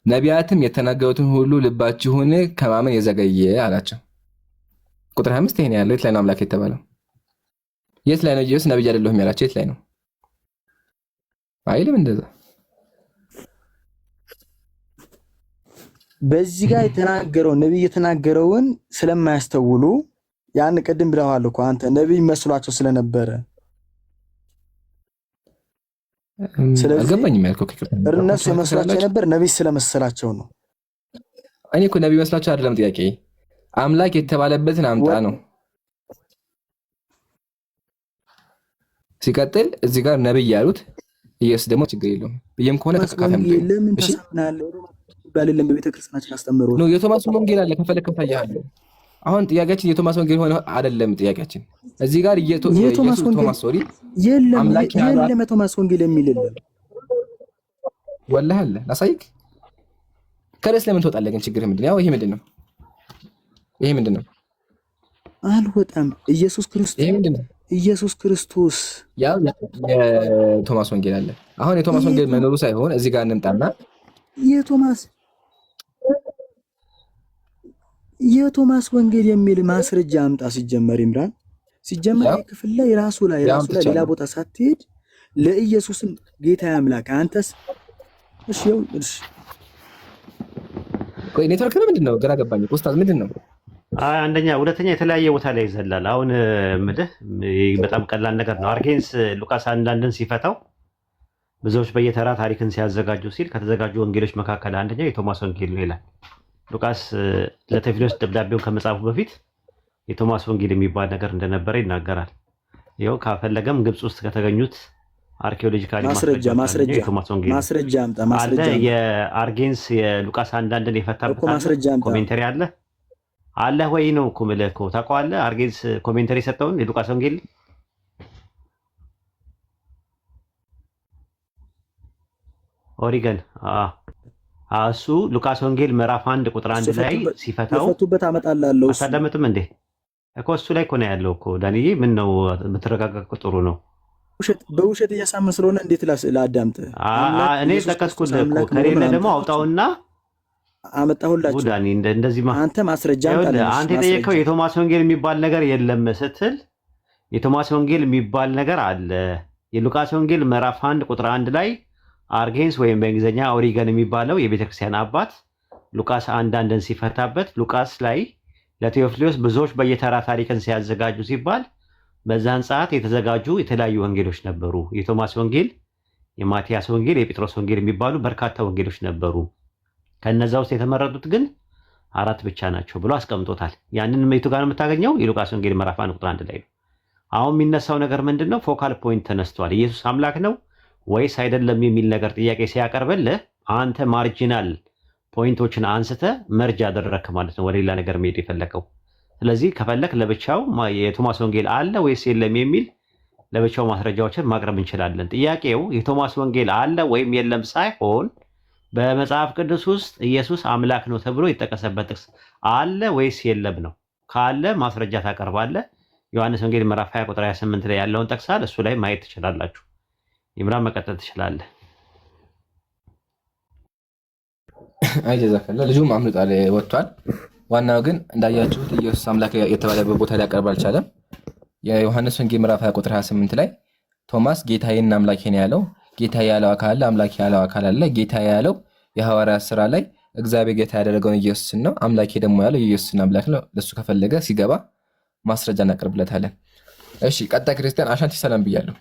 ነቢያትም የተናገሩትን ሁሉ ልባችሁን ከማመን የዘገየ አላቸው። ቁጥር 25 ይሄን ያለው የት ላይ ነው አምላክ የተባለው? የት ላይ ነው ኢየሱስ ነብይ አይደለሁም ያላቸው? የት ላይ ነው? አይልም እንደዛ። በዚህ ጋር የተናገረው ነብይ የተናገረውን ስለማያስተውሉ ያን ቅድም ብለዋል እኮ አንተ ነብይ መስሏቸው ስለነበረ ስለዚህ አልገባኝም ያልከው እነሱ የመስሏቸው ነበር ነብይ ስለመሰላቸው ነው። እኔ እኮ ነብይ መስሏቸው አይደለም ጥያቄ፣ አምላክ የተባለበትን አምጣ ነው። ሲቀጥል እዚህ ጋር ነብይ ያሉት ኢየሱስ ደግሞ ችግር የለውም ብዬም ከሆነ ተካፋም ለምን ተሳምናለህ ባልለም በቤተክርስቲያናችን አስተምሮ ነው። የቶማስ ወንጌል አለ ከፈለክ ታያለህ። አሁን ጥያቄያችን የቶማስ ወንጌል ሆነ አይደለም ጥያቄያችን። እዚህ ጋር ቶማስ ሶሪ የለም ቶማስ ወንጌል የሚል የለም። ወላሂ አለ ላሳይክ። ከርዕስ ለምን ትወጣለህ ግን? ችግር ምንድን ነው? ያው ይሄ ምንድን ነው? አልወጣም። ኢየሱስ ክርስቶስ ይሄ ምንድን ነው? ኢየሱስ ክርስቶስ ያው የቶማስ ወንጌል አለ። አሁን የቶማስ ወንጌል መኖሩ ሳይሆን እዚህ ጋር እንምጣና የቶማስ ወንጌል የሚል ማስረጃ አምጣ። ሲጀመር ኢምራን ሲጀመር ክፍል ላይ ራሱ ላይ ሌላ ቦታ ሳትሄድ ለኢየሱስም ጌታ አምላክ አንተስ እሺ ቆይ ኔትወርክ ነው ምንድነው? ግራ ገባኝ። ኡስታዝ ምንድነው? አንደኛ ሁለተኛ የተለያየ ቦታ ላይ ይዘላል። አሁን ምድህ በጣም ቀላል ነገር ነው። አርጌንስ ሉቃስ አንዳንድን ሲፈታው ብዙዎች በየተራ ታሪክን ሲያዘጋጁ ሲል ከተዘጋጁ ወንጌሎች መካከል አንደኛው የቶማስ ወንጌል ነው ይላል። ሉቃስ ለቴዎፍሎስ ደብዳቤውን ከመጻፉ በፊት የቶማስ ወንጌል የሚባል ነገር እንደነበረ ይናገራል። ይኸው ካፈለገም ግብጽ ውስጥ ከተገኙት አርኪኦሎጂካሊ ማስረጃ አለ። የአርጌንስ የሉቃስ አንዳንድን የፈታበት ኮሜንተሪ አለ ወይ ነው እኮ የምልህ እኮ ታውቀዋለህ። አርጌንስ ኮሜንተሪ የሰጠውን የሉቃስ ወንጌል ኦሪገን እሱ ሉቃስ ወንጌል ምዕራፍ 1 ቁጥር 1 ላይ ሲፈታው የፈቱበት አመጣላለሁ። አታዳምጥም እንዴ? እኮ እሱ ላይ እኮ ነው ያለው እኮ ዳንዬ። ምን ነው የምትረጋጋው? ጥሩ ነው። በውሸት እያሳመን ስለሆነ እንዴት ላዳምጥ? እኔ ጠቀስኩልህ እኮ ከሌለ ደግሞ አውጣውና አመጣሁላችሁ። ዳኒ እንደዚህ አንተ ማስረጃ አንተ የጠየቀው የቶማስ ወንጌል የሚባል ነገር የለም ስትል የቶማስ ወንጌል የሚባል ነገር አለ። የሉቃስ ወንጌል ምዕራፍ 1 ቁጥር 1 ላይ አርጌንስ ወይም በእንግሊዝኛ ኦሪገን የሚባለው የቤተክርስቲያን አባት ሉቃስ አንዳንድን ሲፈታበት ሉቃስ ላይ ለቴዎፍሎስ ብዙዎች በየተራ ታሪክን ሲያዘጋጁ ሲባል በዛን ሰዓት የተዘጋጁ የተለያዩ ወንጌሎች ነበሩ። የቶማስ ወንጌል፣ የማቲያስ ወንጌል፣ የጴጥሮስ ወንጌል የሚባሉ በርካታ ወንጌሎች ነበሩ። ከነዛ ውስጥ የተመረጡት ግን 4 ብቻ ናቸው ብሎ አስቀምጦታል። ያንን የቱ ጋር ነው የምታገኘው? የሉቃስ ወንጌል ምዕራፍ 1 ቁጥር 1 ላይ ነው። አሁን የሚነሳው ነገር ምንድነው? ፎካል ፖይንት ተነስቷል። ኢየሱስ አምላክ ነው ወይስ አይደለም የሚል ነገር ጥያቄ ሲያቀርብልህ አንተ ማርጂናል ፖይንቶችን አንስተ መርጅ አደረክ ማለት ነው፣ ወደ ሌላ ነገር መሄድ የፈለከው። ስለዚህ ከፈለክ ለብቻው የቶማስ ወንጌል አለ ወይስ የለም የሚል ለብቻው ማስረጃዎችን ማቅረብ እንችላለን። ጥያቄው የቶማስ ወንጌል አለ ወይም የለም ሳይሆን በመጽሐፍ ቅዱስ ውስጥ ኢየሱስ አምላክ ነው ተብሎ የተጠቀሰበት ጥቅስ አለ ወይስ የለም ነው። ካለ ማስረጃ ታቀርባለህ። ዮሐንስ ወንጌል ምዕራፍ 20 ቁጥር 28 ላይ ያለውን ጠቅሳል። እሱ ላይ ማየት ትችላላችሁ። ይምራን መቀጠል ትችላለህ። አይጀዛከላ ልጁም አምልጧል ወጥቷል። ዋናው ግን እንዳያችሁት ኢየሱስ አምላክ የተባለበት ቦታ ሊያቀርብ አልቻለም። የዮሐንስ ወንጌል ምዕራፍ 20 ቁጥር 28 ላይ ቶማስ ጌታዬና አምላኬን ያለው ጌታ ያለው አካል አለ፣ አምላክ ያለው አካል አለ። ጌታ ያለው የሐዋርያት ሥራ ላይ እግዚአብሔር ጌታ ያደረገውን ኢየሱስን ነው። አምላኬ ደግሞ ያለው የኢየሱስን አምላክ ነው። ለሱ ከፈለገ ሲገባ ማስረጃ እናቀርብለታለን። እሺ ቀጣይ ክርስቲያን አሻንቲ ሰላም ብያለሁ።